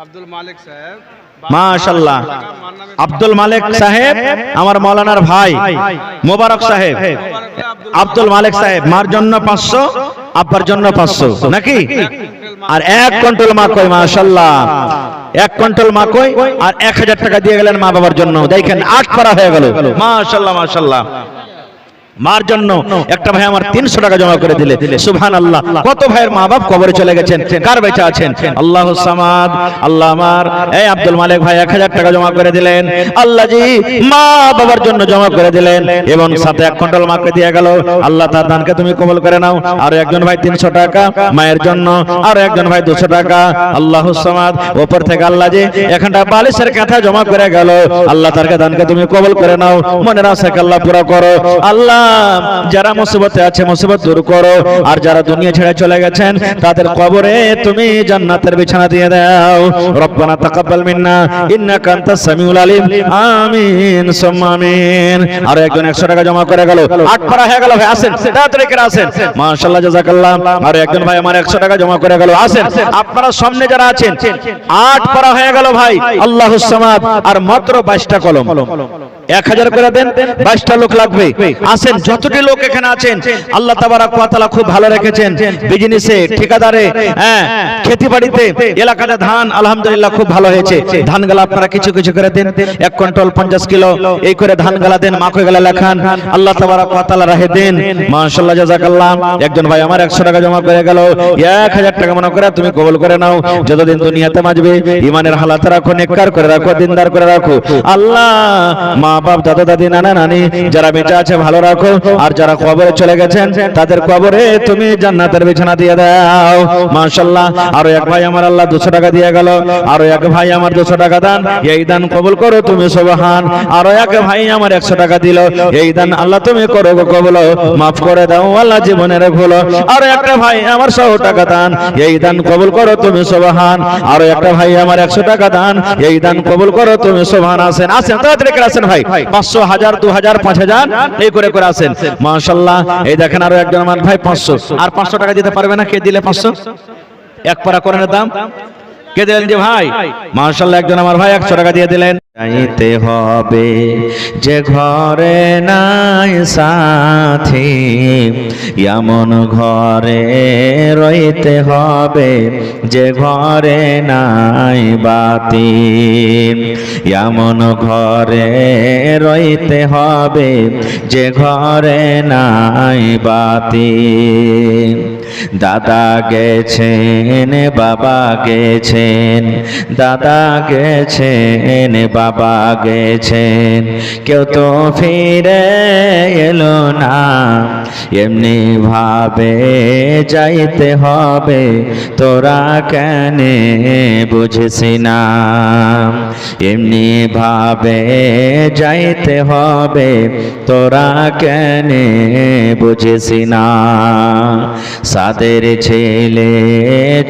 আব্দুল মালিক সাহেব মাশাআল্লাহ। আব্দুল মালিক সাহেব আমার মৌলানার ভাই মোবারক সাহেব, আব্দুল মালিক সাহেব মার জন্য 500, আব্বার জন্য 500 নাকি, আর 1 কুইন্টাল মাকই। মাশাআল্লাহ, 1 কুইন্টাল মাকই আর 1000 টাকা দিয়ে গেলেন মা বাবার জন্য। দেখেন 8 পারা হয়ে গেল। মাশাআল্লাহ মাশাআল্লাহ। মার জন্য একটা ভাই আমার 300 টাকা জমা করে দিলে। সুবহানাল্লাহ। কত ভাইয়ের মা বাপ কবরে চলে গেছেন, কার বেঁচে আছেন? আল্লাহুস সামাদ। আল্লাহ আমার এই আব্দুল মালিক ভাই 1000 টাকা জমা করে দিলেন। আল্লাহ জি মা বাবার জন্য জমা করে দিলেন এবং সাথে 1 কুইন্টাল মাকে দিয়ে গেল। আল্লাহ তার দানকে তুমি কবুল করে নাও। আর একজন ভাই 300 টাকা মায়ের জন্য, আর একজন ভাই 200 টাকা। আল্লাহুস সামাদ। উপর থেকে আল্লাহ জি এখানটা বালিশের কাঁথা জমা করে গেল। আল্লাহ তার দানকে তুমি কবুল করে নাও। মনের আশাকে আল্লাহ পুরো করো। আল্লাহ যারা মুসিবতে আছে মুসিবত দূর করো, আর যারা দুনিয়া ছেড়ে চলে গেছেন তাদের কবরে তুমি জান্নাতের বিছানা দিয়ে দাও। রব্বানা তাকাব্বাল মিন্না ইন্নাকা আনতাস সামিউল আলিম। আমিন সুম্মা আমিন। আর একজন 100 টাকা জমা করে গেল। 8 পারা হয়ে গেল ভাই, আসেন তাড়াতাড়ি করে আসেন। মাশাআল্লাহ জাযাকাল্লাহ। আর একজন ভাই আমার 100 টাকা জমা করে গেল। আসেন আপনারা সামনে যারা আছেন। 8 পারা হয়ে গেল ভাই। আল্লাহুস সামাদ। আর মাত্র 22টা কলম। 1000 করে দেন, 22টা লোক লাগবে। আসেন যতটি লোক এখানে আছেন, আল্লাহ তাবারাক ওয়া তাআলা খুব ভালো রেখেছেন। বিজনেসে, ঠিকাদারে, খেতিবাড়িতে, এলাকাতে ধান আলহামদুলিল্লাহ খুব ভালো হয়েছে। ধানগালা আপনারা কিছু কিছু করে দেন। 1 কুইন্টাল 50 কিলো এই করে ধানগালা দেন। মাখো গেলা লেখান। আল্লাহ তাবারাক ওয়া তাআলা রাহে দেন। মাশাআল্লাহ জাযাকাল্লাহ। একজন ভাই আমার 100 টাকা জমা করে গেল। 1000 টাকা মনে করে তুমি কবুল করে নাও। যতদিন দুনিয়াতে বাঁচবে ইমানের হালাত রাখো, নেককার করে রাখো, দিনদার করে রাখো। আল্লাহ মা বাপ, দাদা দাদি, নানা নানি যারা বেঁচে আছে ভালো রাখো, আর যারা কবরে চলে গেছেন তাদের কবরে তুমি জান্নাতের বিছানা দিয়ে দাও। মাশাআল্লাহ। আরো এক ভাই আমার আল্লাহ 200 টাকা দিয়ে গেল। আরো এক ভাই আমার 200 টাকা দান, এই দান কবুল করো তুমি সুবহান। আরো এক ভাই আমার 100 টাকা দিল, এই দান আল্লাহ তুমি করো কবুল, মাফ করে দাও আল্লাহ জীবনের ভুল। আরো একটা ভাই আমার 100 টাকা দান, এই দান কবুল করো তুমি সুবহান। আরো একটা ভাই আমার 100 টাকা দান, এই দান কবুল করো তুমি সুবহান। আসেন আসেন তাড়াতাড়ি করে আসেন ভাই। 500, 1000, 2000, 5000 এই করে করে আসেন। মাশাআল্লাহ। এই দেখেন আরো একজন আমার ভাই 500, আর 500 টাকা দিতে পারবে না? কে দিলে 500? 1 পারা কোরআনের দাম কে দিলেন যে ভাই? মাশাআল্লাহ। একজন আমার ভাই 100 টাকা দিয়ে দিলেন। যাইতে হবে যে ঘরে নাই সাথী, এমন ঘরে রইতে হবে যে ঘরে নাই বাতি, এমন ঘরে রইতে হবে যে ঘরে নাই বাতি। দাদা গেছেন, বাবা গেছেন, দাদা গেছেন, বাবা গেছেন, কেউ তো ফিরে এলো না। এমনি ভাবে যাইতে হবে, তোরা কেন বুঝিস না? এমনি ভাবে যাইতে হবে, তোরা কেন বুঝিস না? সাদের ছেলে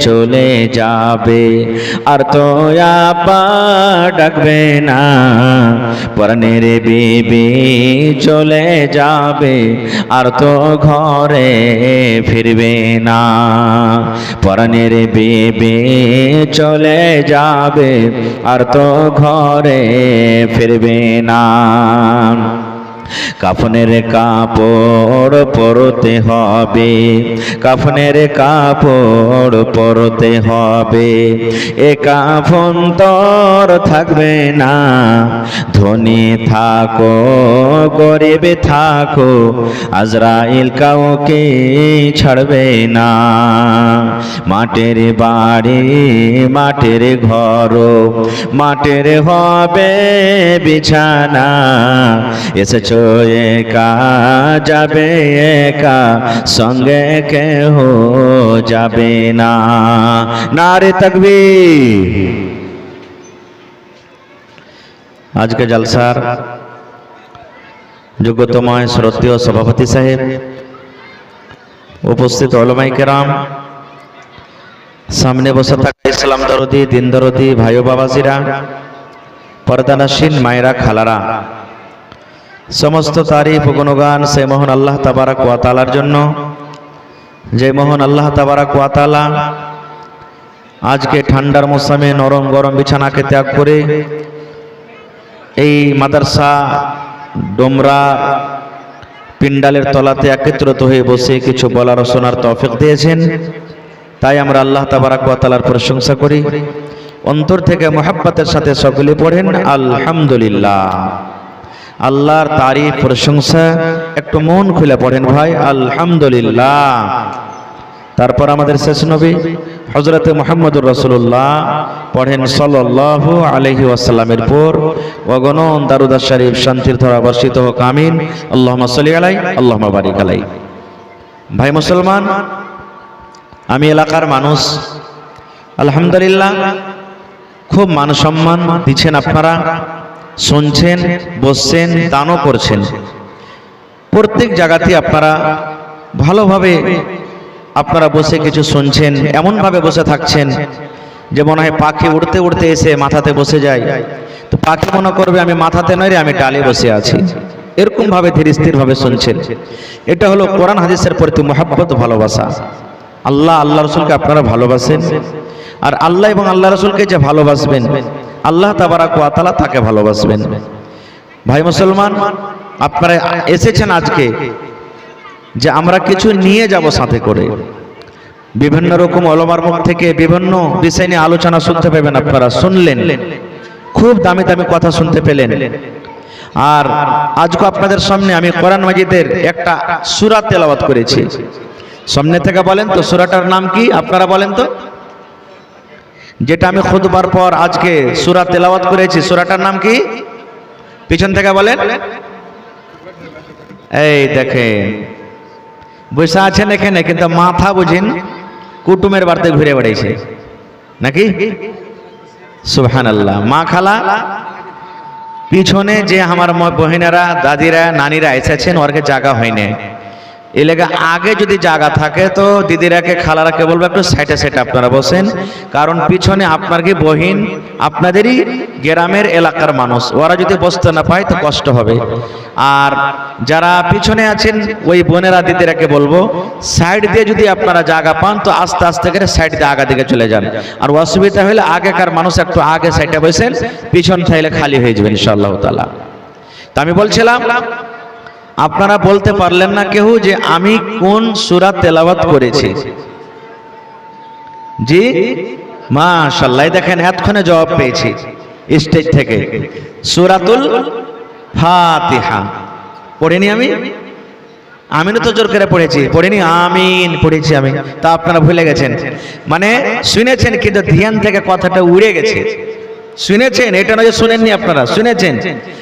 চলে যাবে, আর তো আপা ডাকবে না। পরাণের বিবি চলে যাবে, আর তো ঘরে ফিরবে না। পরাণের বিবি চলে যাবে, আর তো ঘরে ফিরবে না। কাফনের কাপড় পরতে হবে, কাফনের কাপড় পরতে হবে। এ কাফন তোর থাকবে না, ধনী থাকো গরিব থাকো, আজরাইল কাউকে ছাড়বে না। মাটির বাড়ি মাটির ঘর, মাটির হবে বিছানা। এসেছো একা যাবে একা, সঙ্গে কেহ যাবে না। নারে তাকবীর। আজকে জলসার যোগ্যতময় শ্রদ্ধেয় সভাপতি সাহেব, উপস্থিত উলামায়ে কেরাম, সামনে বসে থাকা ইসলাম দরদি, দিন দরদি ভাই ও বাবাজিরা, পর্দানাসীন মায়েরা, খালারা, সমস্ত তারিফ ও গুণগান সে মহান আল্লাহ তাবারাক ওয়া তাআলার জন্য, যে মহান আল্লাহ তাবারাক ওয়া তাআলা আজকে ঠান্ডার মৌসুমে নরম গরম বিছানাকে ত্যাগ করে এই মাদ্রাসা ডোমরা পিন্ডালের তলাতে একত্রিত হয়ে বসে কিছু বলার ও শোনার তৌফিক দিয়েছেন, তাই আমরা আল্লাহ তাবারাক ওয়া তাআলার প্রশংসা করি। অন্তর থেকে মুহাব্বতের সাথে সকলে পড়েন আলহামদুলিল্লাহ। আল্লাহর তারিফ প্রশংসা একটু মন খুলে পড়েন ভাই, আলহামদুলিল্লাহ। তারপর আমাদের শেষ নবী হযরতে মুহাম্মদুর রাসূলুল্লাহ পড়েন সাল্লাল্লাহু আলাইহি ওয়াসাল্লামের পর অগণন দারুদ শরীফ শান্তির ধারা বর্ষিত হোক, আমিন। আল্লাহুম্মা সাল্লি আলাইহি আল্লাহুম্মা বারিক আলাইহি। ভাই মুসলমান, আমি এলাকার মানুষ, আলহামদুলিল্লাহ খুব মান সম্মান দিচ্ছেন আপনারা, শুনছেন, বসছেন, দানও করছেন। প্রত্যেক জায়গাতে আপনারা ভালোভাবে আপনারা বসে কিছু শুনছেন, এমনভাবে বসে থাকছেন যে মনে হয় পাখি উড়তে উড়তে এসে মাথাতে বসে যায়। তো পাখি মনে করবে আমি মাথাতে নয় রে, আমি ডালে বসে আছি। এরকম ভাবে ধীর স্থির ভাবে শুনছেন। এটা হলো কোরআন হাদিসের প্রতি মুহাব্বত, ভালোবাসা। আল্লাহ রাসূলকে আপনারা ভালোবাসেন, আর আল্লাহ এবং আল্লাহ রাসূলকে যে ভালোবাসবেন, আল্লাহ তাবারাক ওয়া তাআলা তাকে ভালোবাসবেন। ভাই মুসলমান, আপনারা এসেছেন আজকে যে আমরা কিছু নিয়ে যাব সাথে করে। বিভিন্ন রকম ওলামার মুখ থেকে বিভিন্ন বিষয় নিয়ে আলোচনা শুনতে পাবেন, আপনারা শুনলেন, খুব দামি দামি কথা শুনতে পেলেন। আর আজকে আপনাদের সামনে আমি কোরআন মাজিদের একটা সূরা তেলাওয়াত করেছি। সামনে থেকে বলেন তো সূরাটার নাম কি? আপনারা বলেন তো। যেটা আমি খুতবার পর আজকে সূরা তেলাওয়াত করেছি, সূরাটার নাম কি? পিছন থেকে বলেন। এই দেখেন বসে আছেন এখানে, কিন্তু মাথা বুঝিন কুটুমের বাড়িতে ঘুরে বেড়াইছে নাকি? সুবহানাল্লাহ। মা খালা পিছনে যে আমার বহিনেরা, দাদিরা, নানিরা এসেছেন, ওরকে জায়গা হয়নি। এই লেগে আগে যদি জায়গা থাকে তো দিদিরাকে, খালারাকে বলবো একটু সাইডে সাইডে আপনারা বসেন, কারণ পিছনে আপনার কি বহিন, আপনাদেরই গ্রামের এলাকার মানুষ, ওরা যদি বসতে না পায় তো কষ্ট হবে। আর যারা পিছনে আছেন ওই বোনেরা, দিদিরাকে বলবো সাইড দিয়ে যদি আপনারা জায়গা পান তো আস্তে আস্তে করে সাইড দিয়ে আগা দিকে চলে যান। আর অসুবিধা হলে আগেকার মানুষ একটু আগে সাইডে বসেন, পিছন থাইলে খালি হয়ে যাবে ইনশাআল্লাহ তাআলা। তা আমি বলছিলাম, আপনারা বলতে পারলেন না কেউ যে আমি কোন সূরা তেলাওয়াত করেছি? জি মাশাআল্লাহ, দেখেন এতক্ষণে জবাব পেয়েছি স্টেজ থেকে। সূরাতুল ফাতিহা পড়িনি আমি? আমিনও তো জোর করে পড়েছি, পড়িনি? আমিন পড়েছি আমি। তা আপনারা ভুলে গেছেন, মানে শুনেছেন কিন্তু ধ্যান থেকে কথাটা উড়ে গেছে। শুনেছেন, এটা নয় যে শুনেননি, আপনারা শুনেছেন,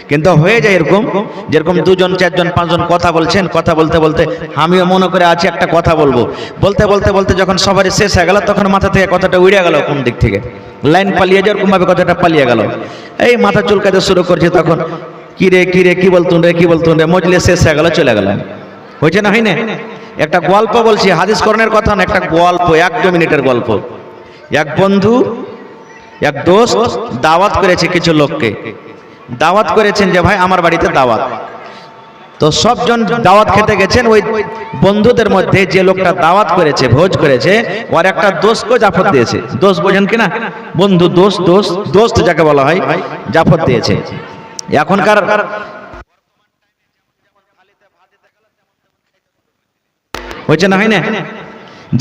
কিন্তু হয়ে যায় এরকম, যেরকম দুজন, চারজন, পাঁচজন কথা বলছেন, কথা বলতে বলতে আমিও মনে করে আছি একটা কথা বলবো, বলতে বলতে বলতে যখন সবারই শেষ হয়ে গেল তখন মাথা থেকে কথাটা উড়ে গেল, কোন দিক থেকে লাইন পালিয়ে যায়, এরকম ভাবে কথাটা পালিয়ে গেল। এই মাথা চুলকাতে শুরু করছে, তখন কিরে কিরে কি বলতুন রে, কি বলতুন রে, মজলিস শেষ হয়ে গেল, চলে গেল। হয়েছে না, হয়নি? একটা গল্প বলছি, হাদিস কোরআনের কথা না, একটা গল্প, 1-2 মিনিটের গল্প। এক বন্ধু, এক দোস্ত দাওয়াত করেছে কিছু লোককে, দাওয়াত করেছেন যে ভাই আমার বাড়িতে দাওয়াত। তো সবজন দাওয়াত খেতে গেছেন। ওই বন্ধুদের মধ্যে যে লোকটা দাওয়াত করেছে, ভোজ করেছে, ওর একটা দোস্তকে জাফর দিয়েছে। দোস্ত বোঝেন কিনা? বন্ধু, দোস্ত, দোস্ত, দোস্ত যাকে বলা হয়, জাফর দিয়েছে। এখনকার হয়েছে না, হয় না?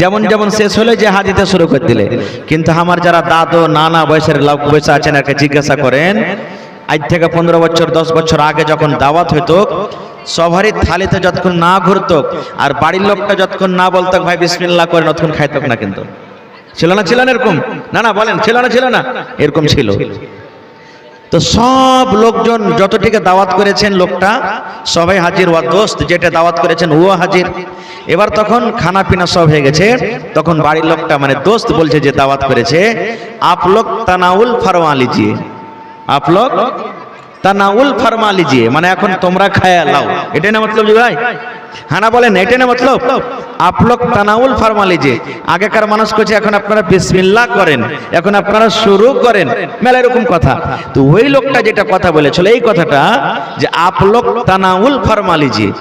যেমন যেমন শেষ হলে যে হাদিতে শুরু করে দিলে। কিন্তু আমার যারা দাদু, নানা বয়সের লোক বসে আছেন, একে জিজ্ঞাসা করেন, আজ থেকে 15 বছর 10 বছর আগে যখন দাওয়াত হইতো, সবারই থালিতে যতক্ষণ না ঘুরতো আর বাড়ির লোকটা যতক্ষণ না বলতো ভাই বিসমিল্লাহ করে, ততক্ষণ খাইতো না। কিন্তু ছিল না, ছিল না এরকম? না না বলেন, ছিল না, ছিল না? এরকম ছিল। তো সব লোকজন যতটিকে দাওয়াত করেছেন, লোকটা সবাই হাজির, ওয়া দোস্ত যেটা দাওয়াত করেছেন ও হাজির। এবার তখন খানা পিনা সব হয়ে গেছে, তখন বাড়ির লোকটা মানে দোস্ত বলছে যে দাওয়াত করেছে, আপ লোক তানাউল ফরমা লিজিয়ে, আপ লোক তানাউল ফরমা লিজিয়ে, মানে এখন তোমরা খায়া লাও, এটাই না মতলব? জি ভাই, হ্যাঁ না বলেন, এটাই না মতলব? আপ লোক তানাউল ফরমা লিজিয়ে। আগেকার মানুষ করছে, এখন আপনারা বিসমিল্লাহ করেন, এখন আপনারা শুরু করেন, মেলা এরকম কথা। তো ওই লোকটা যেটা কথা বলেছিল, এই কথাটা যে আপ লোক তানাউল ফরমা লিজিয়ে,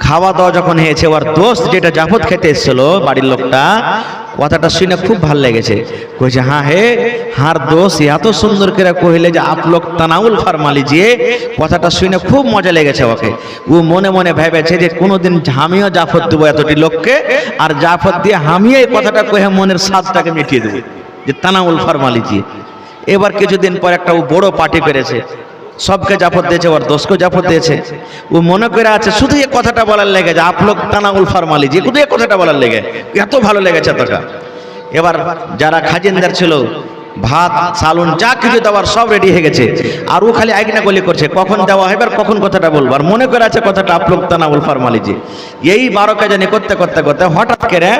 খাওয়া দাওয়া যখন হয়েছে, ওর দোস্ত যেটা জাফত খেতে এসেছিল বাড়ির লোকটা, কথাটা শুনে খুব ভাল লেগেছে। কইছে হ্যাঁ হে হার দোস্ত এত সুন্দর করে কহিলে যে আপ লোক তানাউল ফারমা লিজিয়ে, কথাটা শুনে খুব মজা লেগেছে ওকে। ও মনে মনে ভেবেছে যে কোনোদিন আমিও জাফত দেবো এতটি লোককে, আর জাফত দিয়ে আমিও এই কথাটা কহে মনের স্বাদটাকে মিটিয়ে দেবো যে তানাউল ফারমা লিজিয়ে। এবার কিছুদিন পর একটা ও বড় পার্টি করেছে, সবকে জাফত দিয়েছে, ওর দোষকেও জাফত দিয়েছে। ও মনে করে আছে শুধু এই কথাটা বলার লেগে যে আপ লোক তানাউল ফারমা লিজিয়ে, শুধু এই কথাটা বলার লেগে এত ভালো লেগেছে তোকে। এবার যারা খাজিনদার ছিল ভাত সালুন যা কিছু দেওয়ার সব রেডি হয়ে গেছে, আর ও খালি আইগনা গলি করছে কখন দেওয়া হবে আর কখন কথাটা বলবো, আর মনে করে আছে কথাটা আপ লোক তানাউল ফারমা লিজিয়ে। এই 12 কাজানি করতে করতে করতে হঠাৎ করে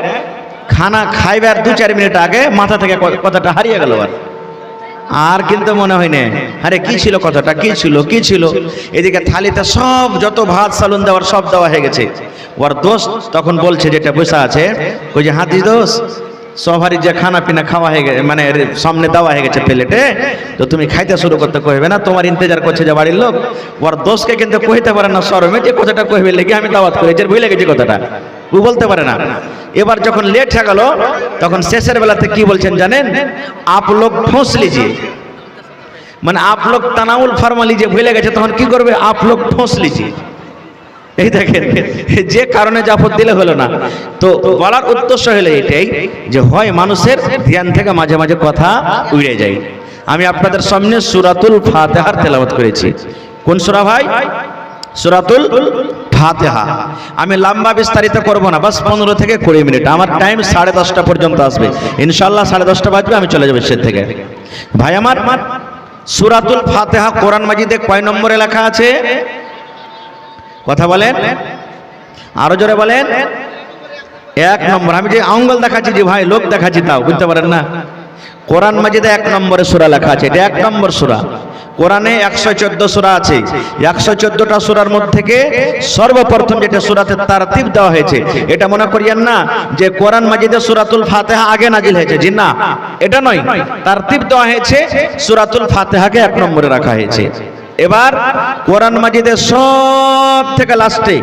খানা খাইবার 2-4 মিনিট আগে মাথা থেকে কথাটা হারিয়ে গেল। আর কিন্তু মনে হয় না আরে কি ছিল কথাটা, কি ছিল কি ছিল। এদিকে থালিতে সব যত ভাত সালুন দেওয়ার সব দেওয়া হয়ে গেছে। ওর দোস্ত তখন বলছে যেটা বসে আছে, ওই যে হাতি দোস্ত সবারই যে খানা পিনা খাওয়া হয়ে গেছে, মানে সামনে দেওয়া হয়ে গেছে প্লেটে, তো তুমি খাইতে শুরু করতে কইবে না, তোমার ইন্তজার করছে যে বাড়ির লোক। ওর দোষকে কিন্তু কইতে পারে না শরমে যে কথাটা কইবে লেগে আমি দাওয়াত করেছি, ভুলে গেছি কথাটা, ও বলতে পারে না। এবার যখন লেট হয়ে গেল তখন শেষের বেলাতে কি বলছেন জানেন, আপ লোক ঠোঁস লিজিয়ে, মানে আপ লোক তানাউল ফারমা লিজিয়ে ভুলে গেছে, তখন কি করবে আপ লোক ঠোঁস লিজিয়ে। এই দেখেন যে কারণে জাফত দিলে হলো না। তো বলার উদ্দেশ্য হলো এটাই যে হয় মানুষের ধ্যান থেকে মাঝে মাঝে কথা উড়ে যায়। আমি আপনাদের সামনে সূরাতুল ফাতিহার তেলাওয়াত করেছি। কোন সূরা ভাই? সূরাতুল ফাতিহা। আমি লম্বা বিস্তারিত করব না, বাস 15 থেকে 20 মিনিট। আমার টাইম 10:30 পর্যন্ত আসবে, ইনশাআল্লাহ 10:30 বাজবে আমি চলে যাব সে থেকে। ভাই আমার, সূরাতুল ফাতিহা কোরআন মাজিদে কয় নম্বরে লেখা আছে? কথা বলেন, আরো জোরে বলেন। 1 নম্বর। আমি যে আঙ্গুল দেখাচ্ছি যে ভাই লোক দেখাচ্ছি তাও বুঝতে পারেন না। কোরআন মাজিদে 1 নম্বরে সূরা লেখা আছে, এটা 1 নম্বর সূরা। কোরআনে 114 সূরা আছে, 114টা সূরার মধ্যে থেকে সর্বপ্রথম যেটা সূরাতে তারতিব দেওয়া হয়েছে, এটা মনে করিয়েন না যে কোরআন মাজিদে সূরাতুল ফাতিহা আগে নাজিল হয়েছে, জি না, এটা নয়। তারতিব দেওয়া হয়েছে, সূরাতুল ফাতিহাকে 1 নম্বরে রাখা হয়েছে। এবার কোরআন মাজিদের সব থেকে লাস্টে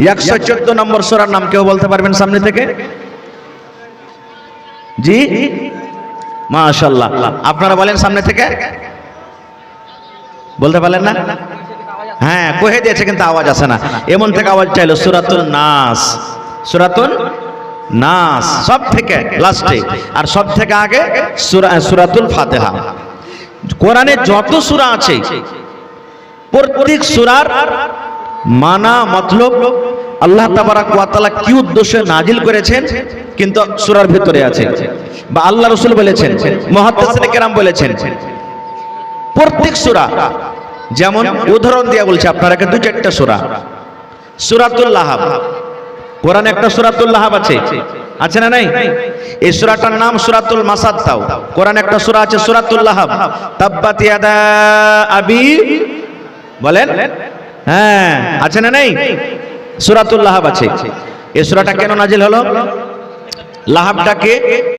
114 নম্বর সূরার নাম কেউ বলতে পারবেন সামনে থেকে? জি মাশাআল্লাহ, আপনারা বলেন সামনে থেকে। বলতে পারলেন না? হ্যাঁ কহে দিয়েছে কিন্তু আওয়াজ আসে না, এমন থেকে আওয়াজ চাইলো সূরাতুন নাস। সূরাতুন নাস সব থেকে লাস্টে, আর সব থেকে আগে সূরাতুল ফাতিহা। কোরআনে যত সূরা আছে প্রত্যেক সূরার মানা মতলব আল্লাহ তাবারাক ওয়া তাআলা কি উদ্দেশ্যে নাজিল করেছেন কিন্তু সূরার ভিতরে আছে, বা আল্লাহ রাসূল বলেছেন, মুহাদ্দিসিনে কেরাম বলেছেন। প্রত্যেক সূরা যেমন উদাহরণ দিয়ে বলছে আপনারাকে 2-4টা সূরা। সূরাতুল লাহাব, কোরআনে একটা সূরাতুল লাহাব আছে, আছে না নাই? এই সূরাটার নাম সূরাতুল মাসাদ্দাও। কোরআনে একটা সূরা আছে সূরাতুল লাহাব। তাব্বাত ইয়াদা আবি, বলেন হ্যাঁ আছে না নাই? সূরাতুল লাহাব আছে। এই সূরাটা কেন নাজিল হলো? লাহাবটাকে